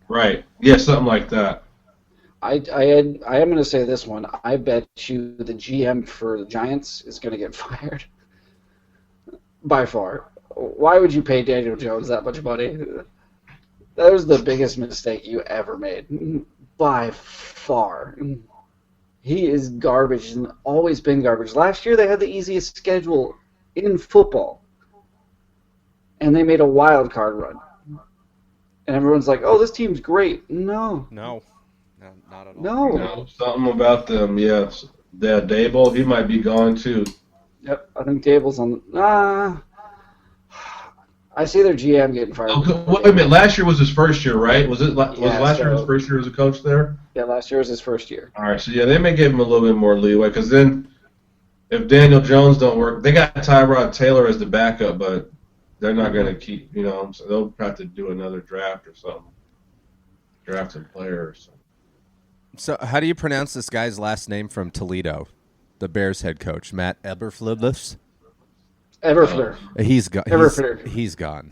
E: Right. Yeah, something like that.
B: I am going to say this one. I bet you the GM for the Giants is going to get fired. By far. Why would you pay Daniel Jones that much money? That was the biggest mistake you ever made. By far. He is garbage and always been garbage. Last year they had the easiest schedule in football. And they made a wild card run. And everyone's like, oh, this team's great. No,
A: No, not at all.
B: no.
E: You know, something about them, yes. Yeah, Dable, he might be gone too.
B: Yep, I think Dable's on. I see their GM getting fired.
E: Oh, wait a minute. Last year was his first year, right? Was last year his
B: so-
E: first year as a coach there?
B: Yeah, last year was his first year.
E: All right, so yeah, they may give him a little bit more leeway because then if Daniel Jones don't work, they got Tyrod Taylor as the backup, but they're not going to keep, so they'll have to do another draft or something. Draft a player or something.
A: So how do you pronounce this guy's last name from Toledo? The Bears head coach, Matt Eberflus.
B: Everfleur.
A: He's gone.
B: Eberfleur.
A: He's gone.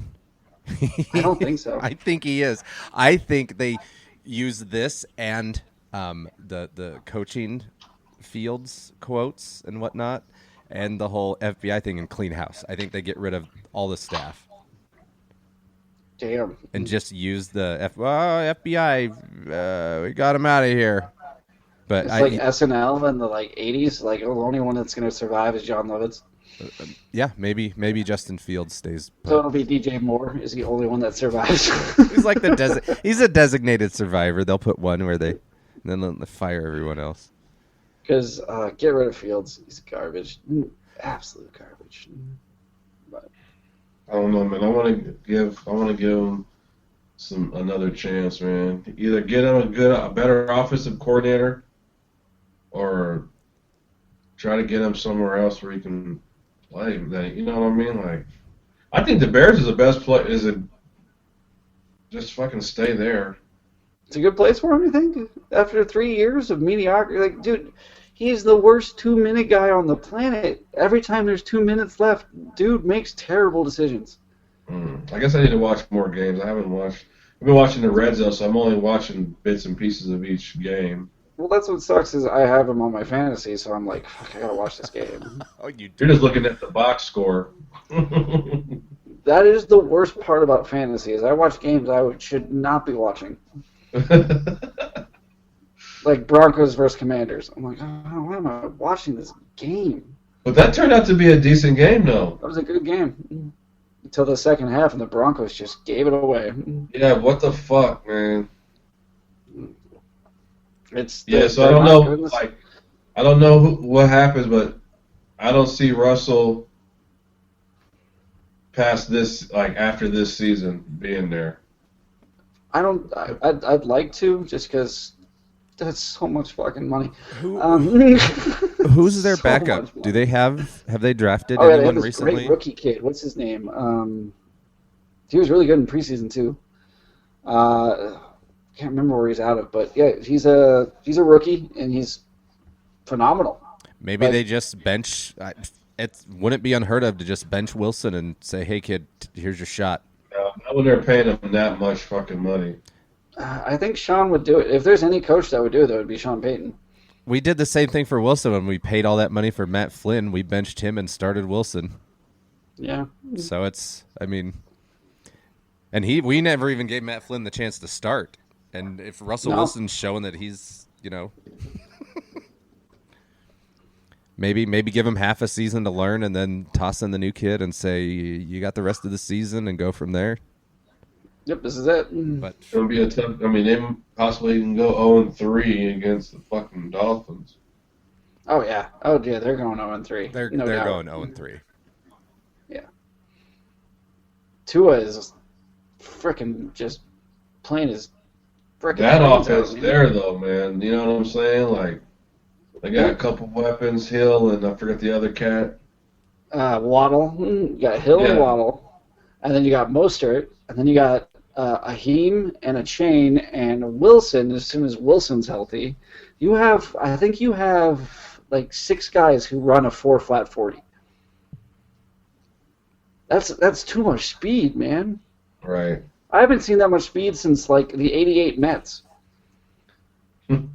B: I don't think so.
A: I think he is. I think they use this and the coaching fields quotes and whatnot, and the whole FBI thing and clean house. I think they get rid of all the staff
B: Damn.
A: and just use the FBI. We got him out of here. But
B: It's like SNL in the 80s. Like, oh, the only one that's going to survive is John Lovitz.
A: yeah, maybe Justin Fields stays.
B: So it'll be DJ Moore is the only one that survives.
A: He's like he's a designated survivor. They'll put one where they then they'll fire everyone else.
B: Because get rid of Fields. He's garbage. Absolute garbage. But
E: I don't know, man. I want to give him another chance, man. Either get him a better offensive coordinator, or try to get him somewhere else where he can play. You know what I mean? Like, I think the Bears is the best play. Just fucking stay there.
B: it's a good place for him, you think? After 3 years of mediocrity, like, dude, he's the worst 2-minute guy on the planet. Every time there's 2 minutes left, dude makes terrible decisions.
E: I guess I need to watch more games. I haven't watched. I've been watching the Red Zone, so I'm only watching bits and pieces of each game.
B: Well, that's what sucks is I have him on my fantasy, so I'm like, fuck, I gotta watch this game.
A: Oh, you
E: You're just looking at the box score.
B: That is the worst part about fantasy is I watch games should not be watching. Like Broncos versus Commanders. I'm like, oh, why am I watching this game?
E: But that turned out to be a decent game, though.
B: That was a good game. till the second half, and the Broncos just gave it away.
E: Yeah, what the fuck, man?
B: So
E: I don't know. Like, I don't know what happens, but I don't see Russell past this, like after this season being there.
B: I'd like to, just because that's so much fucking money.
A: Who's their
B: So
A: backup?
B: much
A: Do they have they drafted
B: Oh, yeah, they
A: anyone
B: have this
A: recently?
B: great rookie kid. What's his name? He was really good in preseason too. Can't remember where he's out of, but yeah, he's a rookie and he's phenomenal.
A: Maybe they just bench. It wouldn't be unheard of to just bench Wilson and say, "Hey, kid, here's your shot."
E: Not when they're paying him that much fucking money.
B: I think Sean would do it. If there's any coach that would do it, that would be Sean Payton.
A: We did the same thing for Wilson when we paid all that money for Matt Flynn. We benched him and started Wilson.
B: Yeah.
A: So and we never even gave Matt Flynn the chance to start. And if Russell Wilson's showing that he's, maybe give him half a season to learn and then toss in the new kid and say, you got the rest of the season and go from there.
B: Yep, this is it.
A: But
E: It's gonna be a tough. I mean, they possibly can go 0-3 against the fucking Dolphins.
B: Oh yeah, they're going 0-3.
A: they're
B: No doubt.
A: going 0-3.
B: Yeah. Tua is freaking just playing his freaking.
E: That
B: brains out,
E: offense
B: man.
E: there, though, man. You know what I'm saying? Like, they got a couple weapons, Hill, and I forget the other cat.
B: Waddle. You got Hill and Waddle, and then you got Mostert, and then you got Aheem and a chain and Wilson. As soon as Wilson's healthy, I think you have like 6 guys who run a 4-flat 40. That's too much speed, man.
E: Right.
B: I haven't seen that much speed since like the '88 Mets.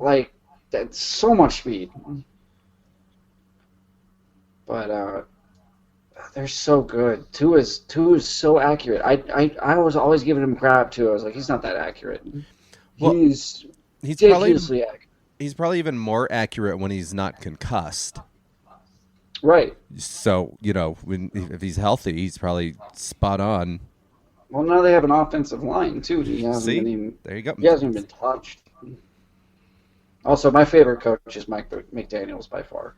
B: Like, that's so much speed. But they're so good. Two is so accurate. I was always giving him crap too. I was like, he's not that accurate.
A: Well,
B: he's
A: probably
B: ridiculously accurate.
A: He's probably even more accurate when he's not concussed.
B: Right.
A: So, if he's healthy, he's probably spot on.
B: Well, now they have an offensive line too. He hasn't
A: See?
B: been even.
A: There you go.
B: He hasn't even been touched. Also, my favorite coach is Mike McDaniels by far.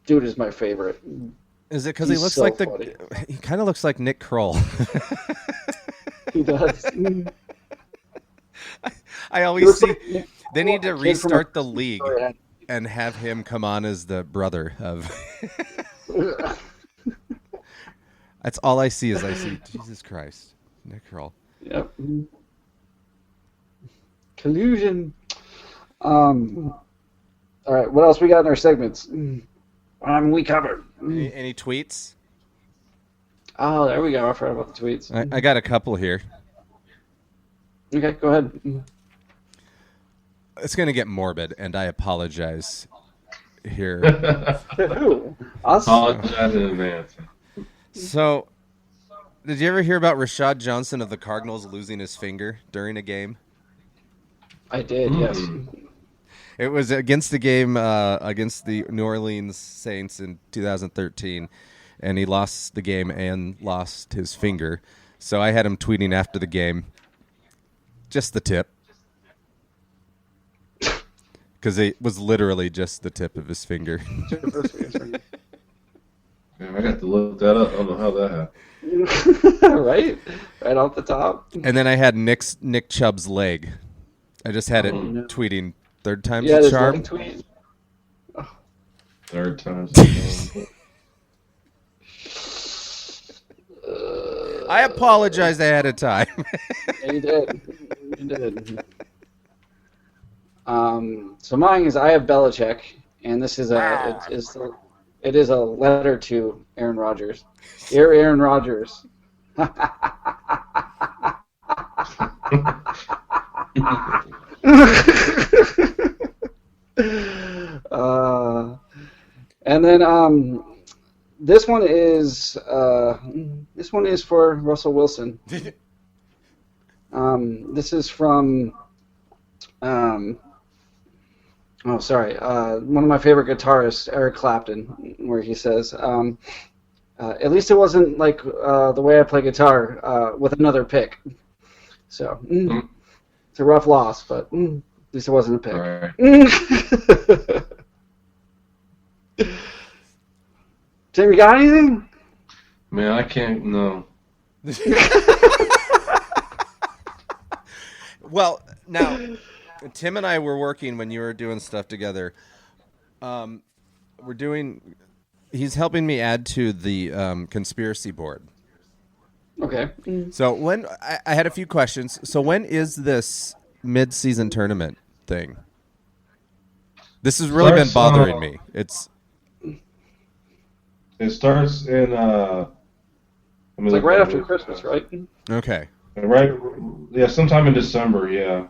B: Dude is my favorite.
A: Is it because he looks
B: so
A: like
B: funny.
A: he kind of looks like Nick Kroll?
B: He does.
A: I always see
B: Like,
A: they need to
B: kid from
A: restart
B: a-
A: the league and have him come on as the brother of. That's all I see Jesus Christ, Nick Kroll.
B: Yep. Collusion. All right, what else we got in our segments? We covered.
A: Any tweets?
B: Oh, there we go. I forgot about the tweets.
A: I got a couple here.
B: Okay, go ahead.
A: It's going to get morbid, and I apologize here.
B: Who? Us?
E: Apologize in advance.
A: So, did you ever hear about Rashad Johnson of the Cardinals losing his finger during a game?
B: I did, yes.
A: It was against the game against the New Orleans Saints in 2013, and he lost the game and lost his finger. So I had him tweeting after the game, just the tip. Because it was literally just the tip of his finger.
E: Man, I got to look that up. I don't know how that happened.
B: Right off the top.
A: And then I had Nick Chubb's leg. I just had it
B: no.
A: tweeting third time's
B: Yeah,
A: the
B: this
A: charm.
B: leg tweet.
E: Third time's
A: I apologized ahead of time.
B: Yeah, you did. You did. So mine is I have Belichick, and this is it is a letter to Aaron Rodgers. Dear Aaron Rodgers. And then this one is for Russell Wilson. This is from one of my favorite guitarists, Eric Clapton, where he says, At least it wasn't like the way I play guitar with another pick. So it's a rough loss, but at least it wasn't a pick.
E: Right.
B: Tim, you got anything?
E: Man, I can't. No.
A: Well, now, Tim and I were working when you were doing stuff together. He's helping me add to the conspiracy board.
B: Okay.
A: So when I had a few questions. So when is this mid-season tournament thing? This has really been bothering me.
E: It starts in.
B: It's like right after Christmas, right?
A: Okay.
E: Right. Yeah, sometime in December. Yeah.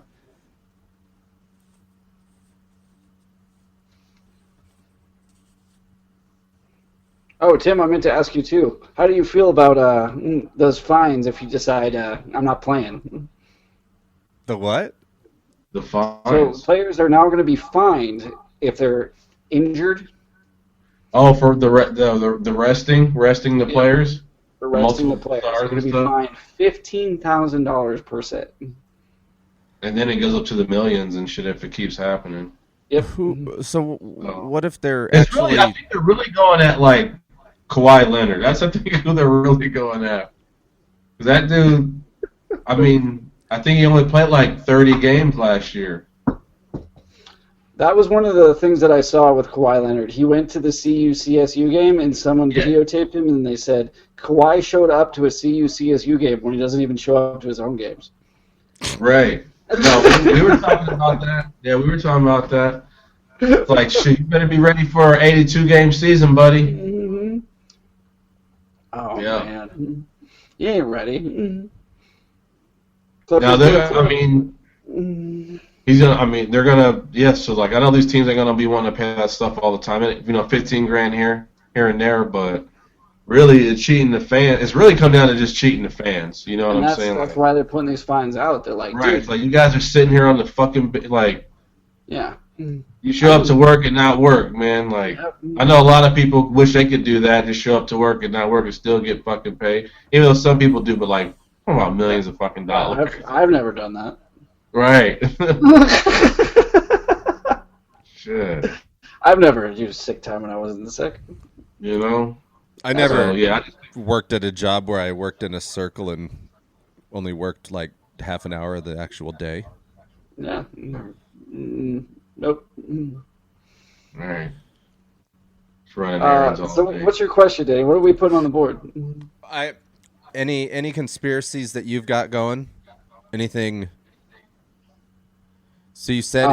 B: Oh, Tim, I meant to ask you too. How do you feel about those fines if you decide I'm not playing?
A: The what?
E: The
B: So
E: fines.
B: players are now going to be fined if they're injured.
E: Oh, for the resting the players.
B: For resting the
E: Multiple
B: players, they're
E: stars
B: going to be
E: and stuff?
B: fined $15,000 per set.
E: And then it goes up to the millions and shit if it keeps happening.
B: Yep.
A: So what if they're
E: It's
A: actually?
E: really, I think they're really going at like Kawhi Leonard. That's I think who they're really going at. 'Cause that dude, I mean, I think he only played like 30 games last year.
B: That was one of the things that I saw with Kawhi Leonard. He went to the CU-CSU game, and someone videotaped him, and they said Kawhi showed up to a CU-CSU game when he doesn't even show up to his home games.
E: Right. No, we were talking about that. Yeah, we were talking about that. It's like, shit, you better be ready for an 82-game season, buddy.
B: Mm-hmm. Oh,
E: Yeah.
B: man. You ain't ready.
E: Now, I mean, they're gonna, yes. So like, I know these teams are gonna be wanting to pay that stuff all the time. And, 15 grand here and there, but really, it's cheating the fans. It's really come down to just cheating the fans. You know what I'm saying?
B: That's why they're putting these fines out. They're like,
E: right.
B: dude,
E: It's like you guys are sitting here on the fucking like.
B: yeah.
E: You show up to work and not work, man. Like, I know a lot of people wish they could do that, just show up to work and not work and still get fucking paid. Even though some people do, but like, what about millions of fucking dollars?
B: I've never done that.
E: Right. Shit.
B: I've never used sick time when I wasn't sick.
E: You know?
A: I never
E: I just
A: worked at a job where I worked in a circle and only worked like half an hour of the actual day.
B: Yeah. Nope.
E: Right. Just running errands all
B: So
E: day.
B: what's your question, Danny? What are we putting on the board?
A: Any conspiracies that you've got going? Anything? So you said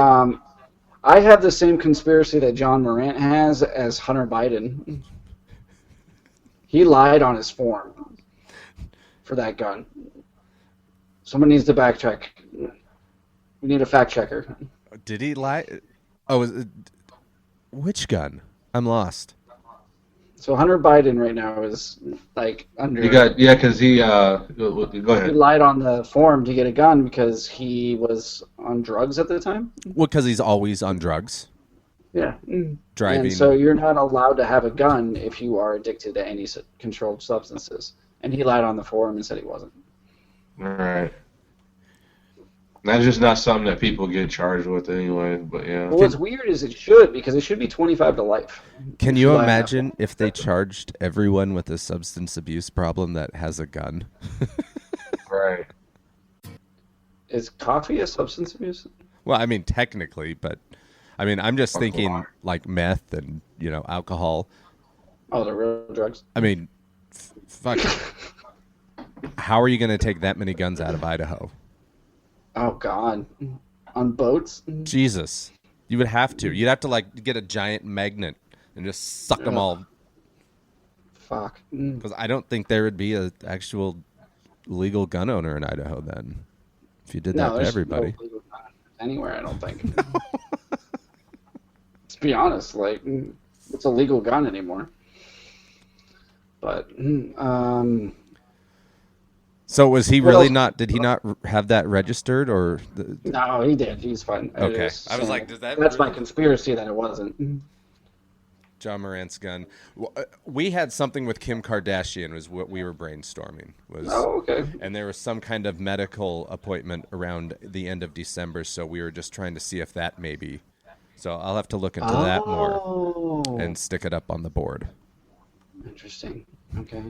B: I have the same conspiracy that John Morant has as Hunter Biden. He lied on his form for that gun. Someone needs to backtrack. We need a fact checker.
A: Did he lie? Oh, which gun? I'm lost.
B: So Hunter Biden right now is like under.
E: Because he go
B: He
E: ahead.
B: lied on the form to get a gun because he was on drugs at the time.
A: Well, because he's always on drugs,
B: Yeah.
A: driving.
B: And so you're not allowed to have a gun if you are addicted to any controlled substances. And he lied on the form and said he wasn't.
E: All right. That's just not something that people get charged with anyway, but yeah.
B: Well, what's weird is it should, because it should be 25 to life.
A: Can you
B: Lie on
A: imagine if they charged everyone with a substance abuse problem that has a gun?
E: Right.
B: Is coffee a substance abuse?
A: Well, I mean, technically, but I mean, I'm just thinking like meth and, alcohol.
B: Oh, the real drugs.
A: I mean, fuck. How are you going to take that many guns out of Idaho?
B: Oh, God. On boats?
A: Jesus. You would have to. You'd have to, get a giant magnet and just suck them all.
B: Fuck.
A: Because I don't think there would be an actual legal gun owner in Idaho then. If you did that to
B: there's
A: everybody.
B: no legal gun anywhere, I don't think. Let's be honest. It's a legal gun anymore. But,
A: So was he
B: What
A: really
B: else?
A: not? Did he not have that registered or?
B: no, he did. He's fine.
A: Okay.
B: Just
A: I was
B: saying
A: like, does that
B: That's my
A: really-
B: conspiracy that it wasn't.
A: John Morant's gun. We had something with Kim Kardashian was what we were brainstorming.
B: Okay.
A: And there was some kind of medical appointment around the end of December, so we were just trying to see if that maybe. So I'll have to look into that more and stick it up on the board.
B: Interesting. Okay.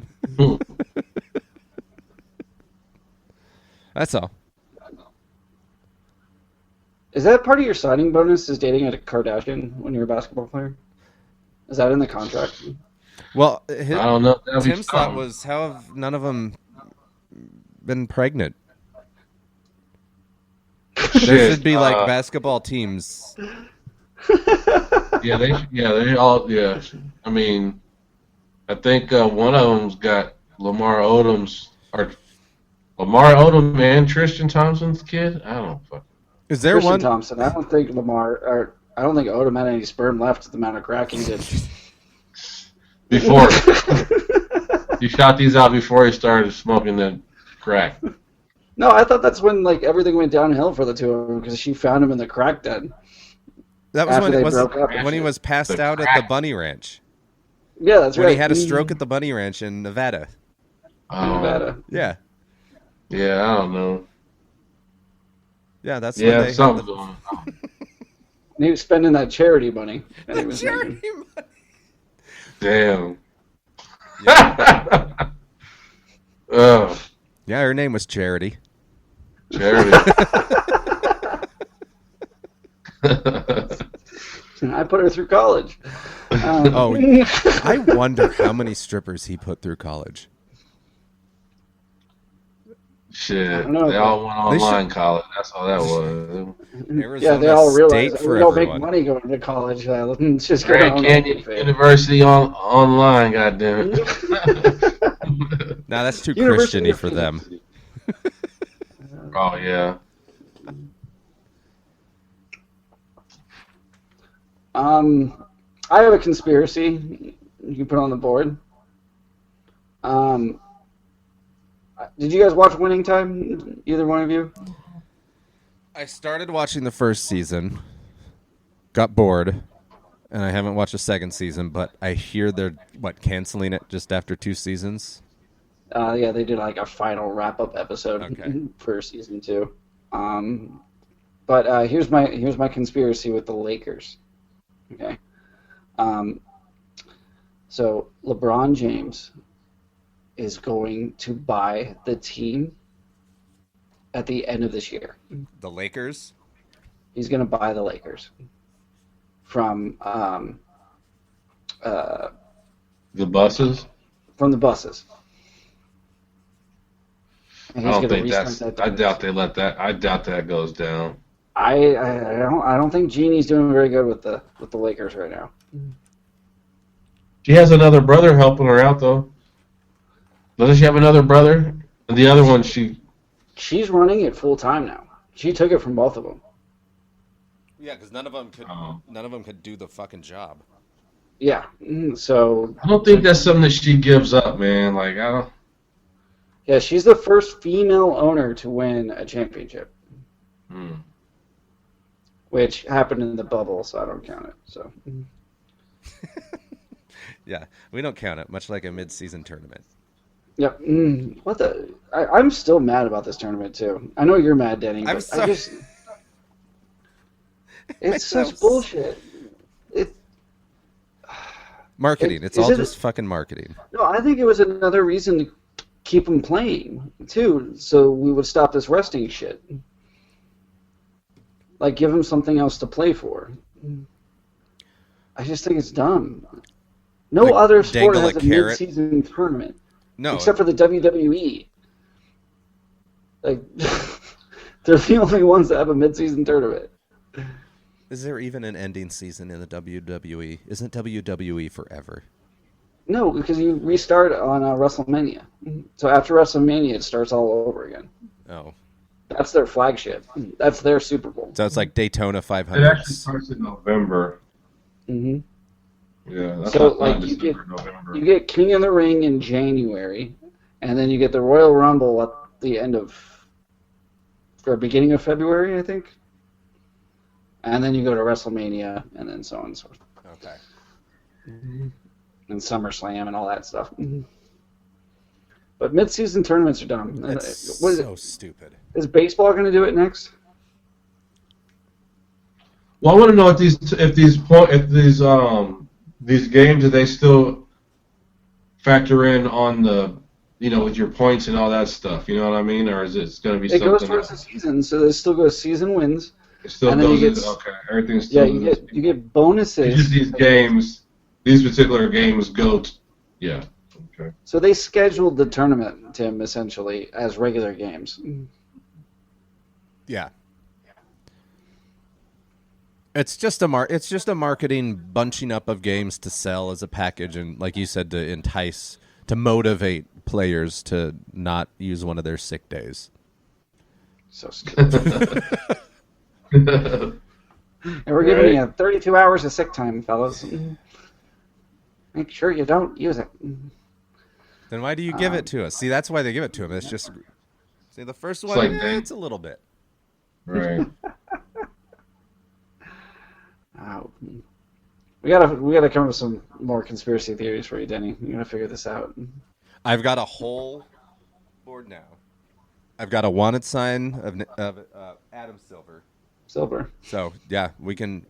A: That's all.
B: Is that part of your signing bonus? Is dating a Kardashian when you're a basketball player? Is that in the contract?
A: Well,
E: I don't know.
A: Tim's thought was, how have none of them been pregnant? There should be like basketball teams.
E: They all. Yeah, I mean, I think one of them's got Lamar Odom and Tristan Thompson's kid. I don't fucking.
A: Is there
B: Tristan
A: one?
B: Thompson. I don't think I don't think Odom had any sperm left at the amount of crack he did.
E: Before he shot these out before he started smoking that crack.
B: No, I thought that's when like everything went downhill for the two of them because she found him in the crack den.
A: That was
B: after
A: when
B: they
A: it was
B: broke up.
A: when he was passed
E: The
A: out at
E: crack.
A: the Bunny Ranch.
B: Yeah, that's
A: When
B: right.
A: he had a stroke at the Bunny Ranch in Nevada.
B: Nevada.
A: Yeah.
E: Yeah, I don't know.
A: Yeah, that's when
E: Yeah,
A: they
E: something's
A: had
E: going on.
B: And he was spending that charity money. That he
A: the
B: was
A: charity
B: making.
A: money.
E: Damn.
A: Yeah.
E: Ugh,
A: Yeah, her name was Charity.
E: charity.
B: I put her through college.
A: Oh, I wonder how many strippers he put through college.
E: Shit,
B: don't know.
E: they all went
A: They
E: online college. That's all that was.
A: Arizona
B: They all realized
A: State
B: that
A: for
B: we don't
A: everyone.
B: make money going to college. Let's just go
E: Grand
B: on
E: Canyon
B: OnlyFans.
E: University online. Goddamn it.
A: Nah, that's too
B: University
A: Christiany
B: of
A: for them.
B: Phoenix.
E: Oh yeah.
B: I have a conspiracy you can put on the board. Did you guys watch Winning Time? Either one of you?
A: I started watching the first season, got bored, and I haven't watched the second season, but I hear they're, canceling it just after 2 seasons?
B: Yeah, they did like a final wrap-up episode for season 2. But here's my conspiracy with the Lakers. Okay. So LeBron James is going to buy the team at the end of this year.
A: The Lakers?
B: He's going to buy the Lakers from
E: The buses.
B: the buses. And
E: I
B: he's
E: don't
B: gonna
E: think
B: restart
E: that's.
B: that
E: I doubt they let that. I doubt that goes down.
B: I don't think Jeannie's doing very good with the Lakers right now.
E: She has another brother helping her out though. Doesn't she have another brother? And the other one,
B: She's running it full time now. She took it from both of them.
A: Yeah, because none of them could do the fucking job.
B: Yeah. So
E: I don't think that's something that she gives up, man. Like I don't.
B: yeah, she's the first female owner to win a championship, which happened in the bubble, so I don't count it. So.
A: Yeah, we don't count it, much like a mid-season tournament.
B: Yep. What the? I'm still mad about this tournament too. I know you're mad, Denny. But
A: I'm sorry.
B: It's such bullshit.
A: Marketing. It's all just fucking marketing.
B: No, I think it was another reason to keep them playing too, so we would stop this resting shit. Like, give them something else to play for. I just think it's dumb. No
A: Like
B: other sport
A: dangle
B: has
A: a
B: a
A: carrot?
B: mid-season tournament.
A: No.
B: Except for the WWE. Like, they're the only ones that have a mid-season tournament.
A: Is there even an ending season in the WWE? Isn't WWE forever?
B: No, because you restart on WrestleMania. So after WrestleMania, it starts all over again.
A: Oh.
B: That's their flagship. That's their Super Bowl.
A: So it's like Daytona
E: It
A: 500.
E: actually starts in November.
B: Mm-hmm.
E: Yeah, that's
B: So,
E: not
B: like,
E: December, November.
B: You get King of the Ring in January, and then you get the Royal Rumble at the end of, or beginning of February, I think. And then you go to WrestleMania, and then so on and so forth.
A: Okay.
B: and SummerSlam and all that stuff. But mid-season tournaments are dumb.
A: That's so stupid.
B: Is baseball going to do it next?
E: Well, I want to know if these games, do they still factor in on the, with your points and all that stuff? You know what I mean? Or is it going to be something?
B: It goes towards the season, so it still goes season wins.
E: It still goes. Okay, everything's still.
B: Yeah, you get bonuses.
E: Just these particular games go. Yeah. Okay.
B: So they scheduled the tournament, Tim, essentially as regular games.
A: Yeah. It's just a marketing bunching up of games to sell as a package, and like you said, to motivate players to not use one of their sick days.
B: So stupid. And we're giving you 32 hours of sick time, fellas. Make sure you don't use it.
A: Then why do you give it to us? See, that's why they give it to him. It's just the first one.
E: Like
A: it's a little bit.
E: Right.
B: We gotta come up with some more conspiracy theories for you, Denny. You gotta figure this out.
A: I've got a whole board now. I've got a wanted sign of Adam Silver. So yeah, we can.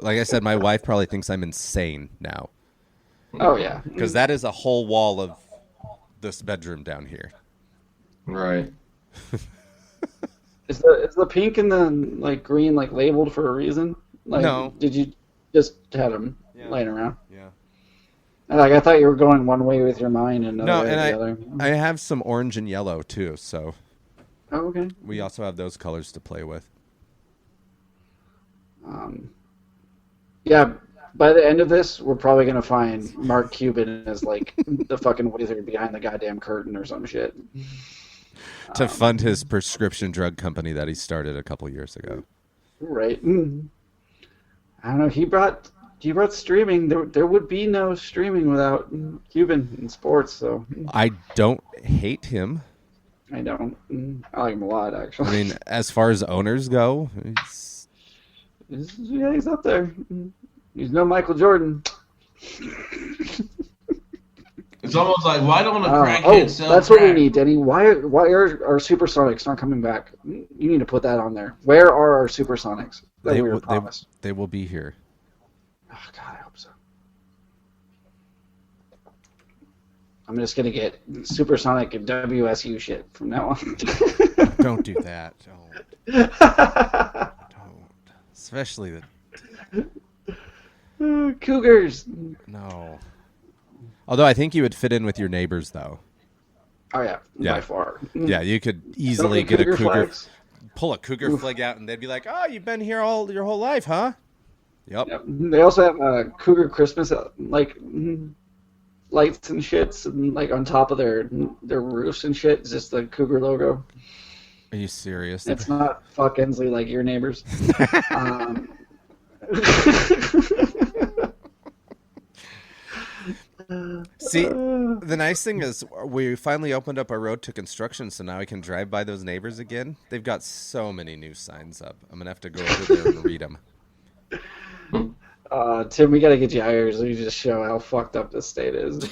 A: Like I said, my wife probably thinks I'm insane now.
B: Oh yeah,
A: because that is a whole wall of this bedroom down here.
E: Right.
B: Is the pink and the green labeled for a reason?
A: No.
B: Did you just have them laying around?
A: Yeah.
B: I thought you were going one way with your mind and another way with the other.
A: I have some orange and yellow too, so.
B: Oh, okay.
A: We also have those colors to play with.
B: Yeah. By the end of this, we're probably going to find Mark Cuban as the fucking wizard behind the goddamn curtain or some shit.
A: To fund his prescription drug company that he started a couple years ago.
B: Right. I don't know. He brought streaming. There would be no streaming without Cuban in sports. So
A: I don't hate him.
B: I don't. I like him a lot, actually.
A: I mean, as far as owners go,
B: he's up there. He's no Michael Jordan.
E: It's almost like, why don't a crackhead sell
B: that's
E: crack?
B: What we need, Denny. Why are our Supersonics not coming back? You need to put that on there. Where are our Supersonics that we were promised?
A: They will be here.
B: Oh, God, I hope so. I'm just going to get Supersonic and WSU shit from now on.
A: Don't do that. Don't. Especially the...
B: Cougars.
A: No. Although I think you would fit in with your neighbors, though.
B: Oh, yeah. By far.
A: Yeah, you could easily get a cougar...
B: Flags.
A: Pull a cougar flag out, and they'd be like, oh, you've been here your whole life, huh? Yep.
B: They also have Cougar Christmas lights and shits, and on top of their roofs and shit. It's just the Cougar logo.
A: Are you serious?
B: It's not fuck Ensley like your neighbors.
A: See, the nice thing is we finally opened up our road to construction, so now we can drive by those neighbors again. They've got so many new signs up. I'm going to have to go over there and read them.
B: Tim, we got to get you hired so you just show how fucked up this state is.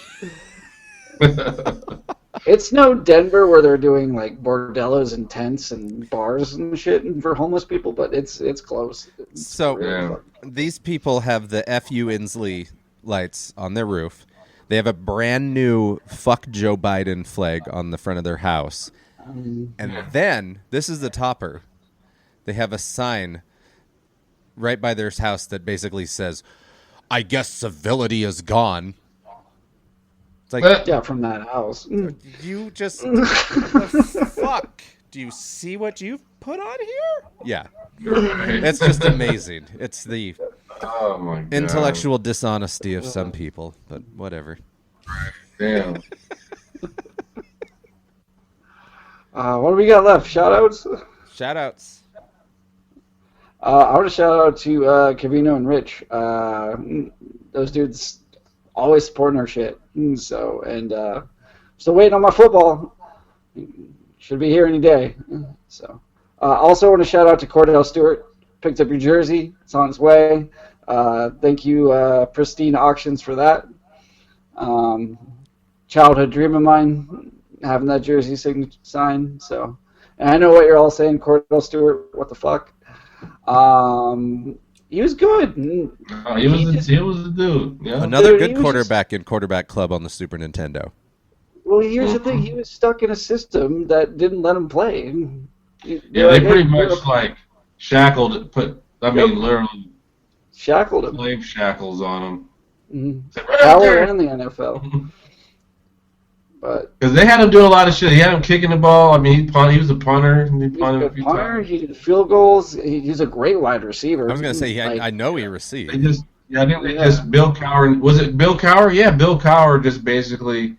B: It's no Denver where they're doing bordellos and tents and bars and shit for homeless people, but it's close.
A: So really these people have the FU Inslee lights on their roof. They have a brand new fuck Joe Biden flag on the front of their house. And then, this is the topper. They have a sign right by their house that basically says, I guess civility is gone. It's like,
B: yeah, from that house.
A: You just, the fuck? Do you see what you've put on here? Yeah. It's just amazing. It's the intellectual dishonesty of some people, but whatever.
E: Damn.
B: What do we got left? Shout-outs?
A: Shout-outs.
B: I want to shout out to Cavino and Rich. Those dudes always supporting our shit. Still waiting on my football. Should be here any day. So, also want to shout out to Cordell Stewart. Picked up your jersey. It's on its way. Thank you, Pristine Auctions, for that. Childhood dream of mine, having that jersey signed. So, and I know what you're all saying, Cordell Stewart. What the fuck? He was good.
E: He was a dude. Yeah.
A: Another
B: Dude, he
A: good
B: was
A: quarterback in Quarterback Club on the Super Nintendo.
B: Well, here's the thing. He was stuck in a system that didn't let him play.
E: Yeah, they pretty much like shackled. Literally
B: shackled him.
E: slave shackles on him.
B: Mm-hmm. Power in the NFL. But
E: because they had him doing a lot of shit. He had him kicking the ball. I mean, he was a punter. He punted a few times.
B: He did field goals. He's a great wide receiver.
A: I was gonna say, I know he received.
E: I think they just Bill Cowher. Was it Bill Cowher? Yeah, Bill Cowher just basically.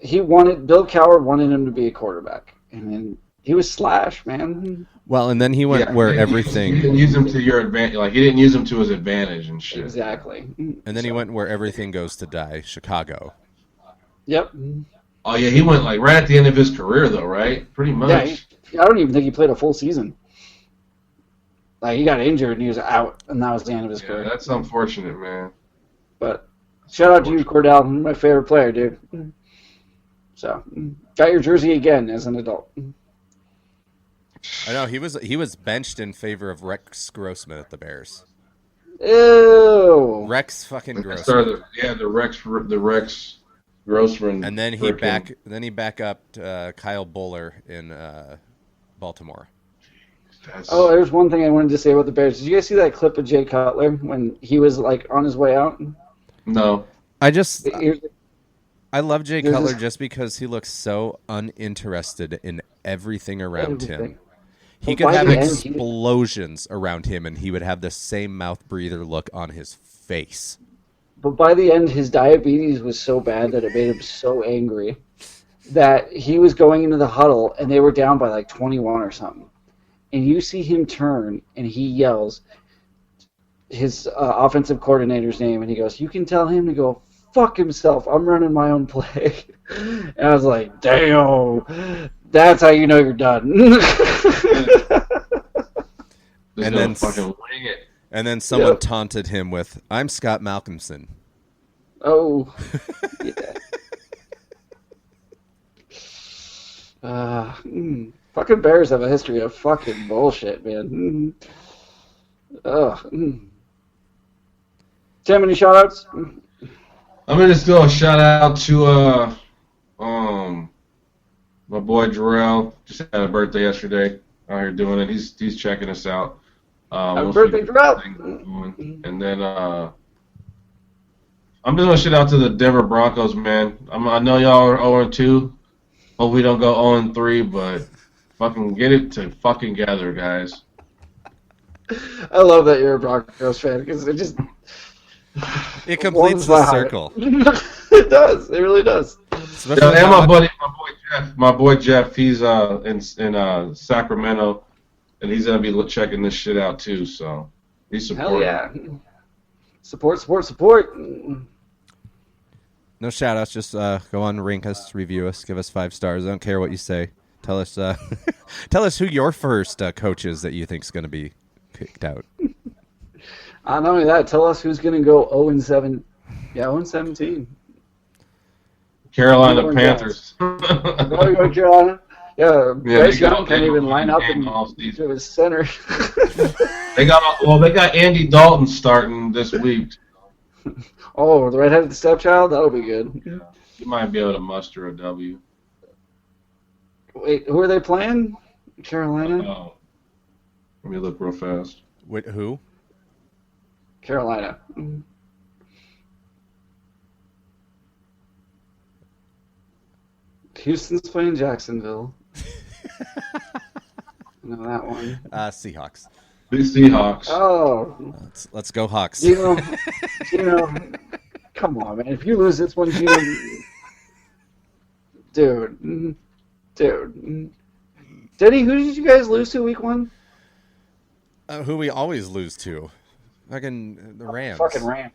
B: Bill Cowher wanted him to be a quarterback, and then he was Slash, man.
A: Well, and then he went where everything.
E: He didn't use him to your advantage. Like he didn't use him to his advantage and shit.
B: Exactly.
A: And then he went where everything goes to die, Chicago.
B: Yep.
E: Oh yeah, he went like right at the end of his career though, right? Pretty much.
B: Yeah, I don't even think he played a full season. Like he got injured and he was out, and that was the end of his career.
E: That's unfortunate, man.
B: But shout out to you, Cordell, my favorite player, dude. So got your jersey again as an adult.
A: I know he was benched in favor of Rex Grossman at the Bears.
B: Ew.
A: Rex fucking Grossman.
E: The Rex Grossman.
A: And then he back up Kyle Buller in Baltimore.
B: There's one thing I wanted to say about the Bears. Did you guys see that clip of Jay Cutler when he was like on his way out?
E: No.
A: I love Jay Cutler just because he looks so uninterested in everything around him. He could have explosions around him, and he would have the same mouth breather look on his face.
B: But by the end, his diabetes was so bad that it made him so angry that he was going into the huddle, and they were down by like 21 or something. And you see him turn, and he yells his offensive coordinator's name, and he goes, "You can tell him to go fuck himself. I'm running my own play." And I was like, damn, that's how you know you're done.
A: And then someone taunted him with, "I'm Scott Malcolmson."
B: Oh, yeah. Fucking Bears have a history of fucking bullshit, man. Tim, any shout-outs?
E: I'm gonna just go a shout out to my boy Jarrell. Just had a birthday yesterday. Out here doing it. He's checking us out.
B: Happy birthday, Jarrell!
E: And then I'm just gonna shout out to the Denver Broncos, man. I know y'all are 0-2. Hope we don't go 0-3, but fucking get it to fucking gather, guys.
B: I love that you're a Broncos fan because it just
A: completes the circle.
B: It does. It really does.
E: And my boy Jeff, he's in Sacramento, and he's gonna be checking this shit out too. So he's supporting.
B: Hell yeah! Support.
A: No shout outs, just go on, rank us, review us, give us 5 stars. I don't care what you say. Tell us who your first coach is that you think is going to be kicked out.
B: Not only that, tell us who's going to go 0-7. Yeah, 0-17.
E: Carolina Panthers.
B: Go Carolina. Yeah, Bryce Young can't even line up into his center.
E: They got Andy Dalton starting this week.
B: Oh, the redheaded stepchild? That'll be good.
E: Yeah. You might be able to muster a W.
B: Wait, who are they playing? Carolina?
E: Oh. Let me look real fast.
A: Wait, who?
B: Carolina. Houston's playing Jacksonville. I know that one.
A: Seahawks.
E: The Seahawks.
B: Oh.
A: Let's go Hawks.
B: Gino, come on, man. If you lose this one, Gino... Dude. Denny, who did you guys lose to week 1?
A: Who we always lose to. Fucking the Rams.
B: Fucking Rams.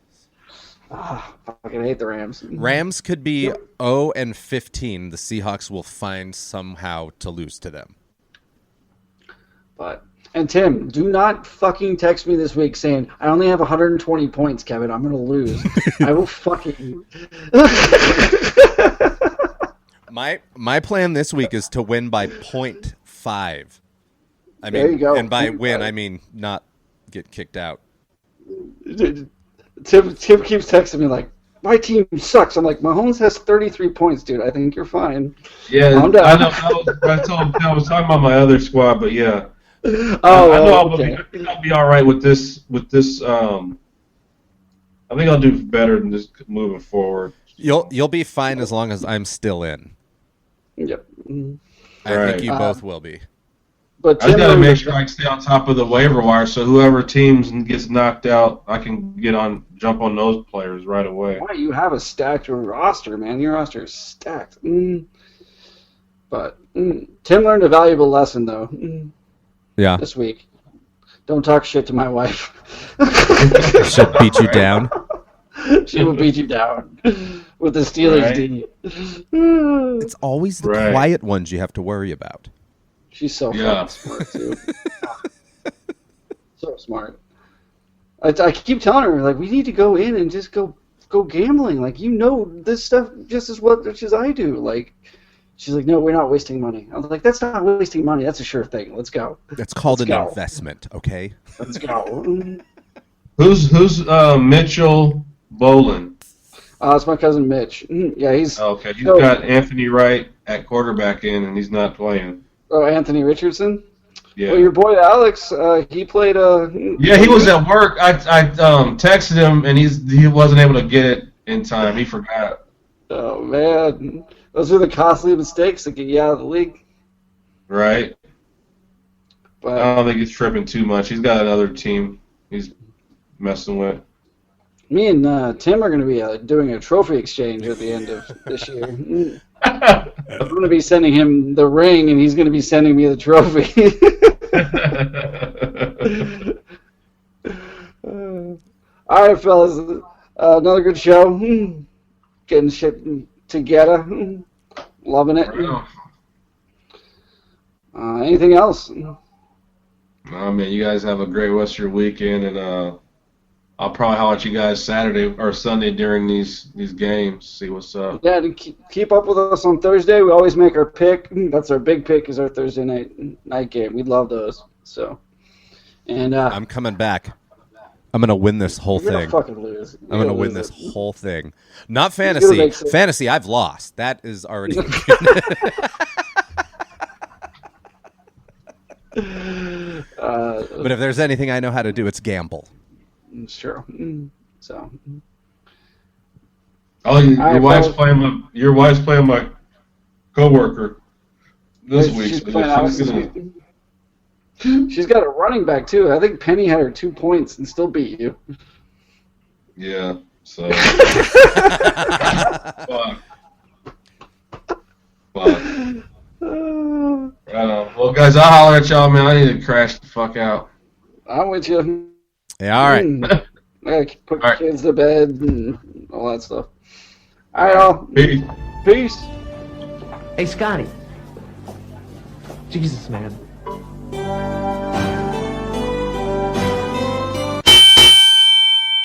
B: I fucking hate the Rams.
A: Rams could be 0-15. The Seahawks will find somehow to lose to them.
B: But And Tim, do not fucking text me this week saying, I only have 120 points, Kevin. I'm going to lose. I will fucking...
A: My plan this week is to win by 0.5. I mean,
B: there you go.
A: And by win, I mean not get kicked out.
B: Tim keeps texting me like, my team sucks. I'm like, Mahomes has 33 points, dude. I think you're fine.
E: Yeah, I know. I was talking about my other squad, but yeah.
B: Oh,
E: I know
B: okay.
E: I'll be all right with this. I think I'll do better than just moving forward.
A: You'll be fine as long as I'm still in.
B: Yep.
A: I think you both will be.
B: But
E: I just got to make sure I can stay on top of the waiver wire, so whoever teams gets knocked out, I can jump on those players right away.
B: Why you have a stacked roster, man? Your roster is stacked. But Tim learned a valuable lesson though.
A: Yeah.
B: This week, don't talk shit to my wife.
A: She'll beat you down.
B: She will beat you down with the Steelers D.
A: It's always the quiet ones you have to worry about.
B: She's so fucking smart, too. So smart. I keep telling her, like, we need to go in and just go gambling. Like, you know this stuff just as much as I do. Like, she's like, no, we're not wasting money. I was like, that's not wasting money. That's a sure thing. Let's go.
A: That's called an investment, okay?
B: Let's go.
E: Who's Mitchell Bolin?
B: It's my cousin Mitch. Yeah, he's...
E: Okay, he's got Anthony Wright at quarterback in, and he's not playing.
B: Oh, Anthony Richardson?
E: Yeah.
B: Well, your boy Alex, he played...
E: Yeah, he was at work. I texted him, and he wasn't able to get it in time. He forgot.
B: Oh, man. Those are the costly mistakes that get you out of the league.
E: Right.
B: But
E: I don't think he's tripping too much. He's got another team he's messing with.
B: me and Tim are going to be doing a trophy exchange at the end of this year. I'm going to be sending him the ring, and he's going to be sending me the trophy. All right, fellas. Another good show. Getting shit together. Loving it. Anything else?
E: Oh, man, you guys have a great rest of your weekend, and I'll probably holler at you guys Saturday or Sunday during these games, see what's up.
B: Yeah, to keep up with us on Thursday. We always make our pick. That's our big pick, is our Thursday night game. We love those. So, and
A: I'm coming back. I'm gonna win this whole
B: you're
A: thing.
B: gonna fucking lose.
A: I'm gonna win this whole thing. Not fantasy. Fantasy, I've lost. That is already. But if there's anything I know how to do, it's gamble.
B: Sure. So.
E: Oh, your wife's playing my coworker this week.
B: She's got a running back too. I think Penny had her 2 points and still beat you.
E: Yeah. So. Fuck. Well, guys, I'll holler at y'all, man. I need to crash the fuck out.
B: I'm with you.
A: Yeah, all right.
B: I gotta put kids to bed and all that stuff. All right, all. Peace.
F: Hey, Scotty. Jesus, man.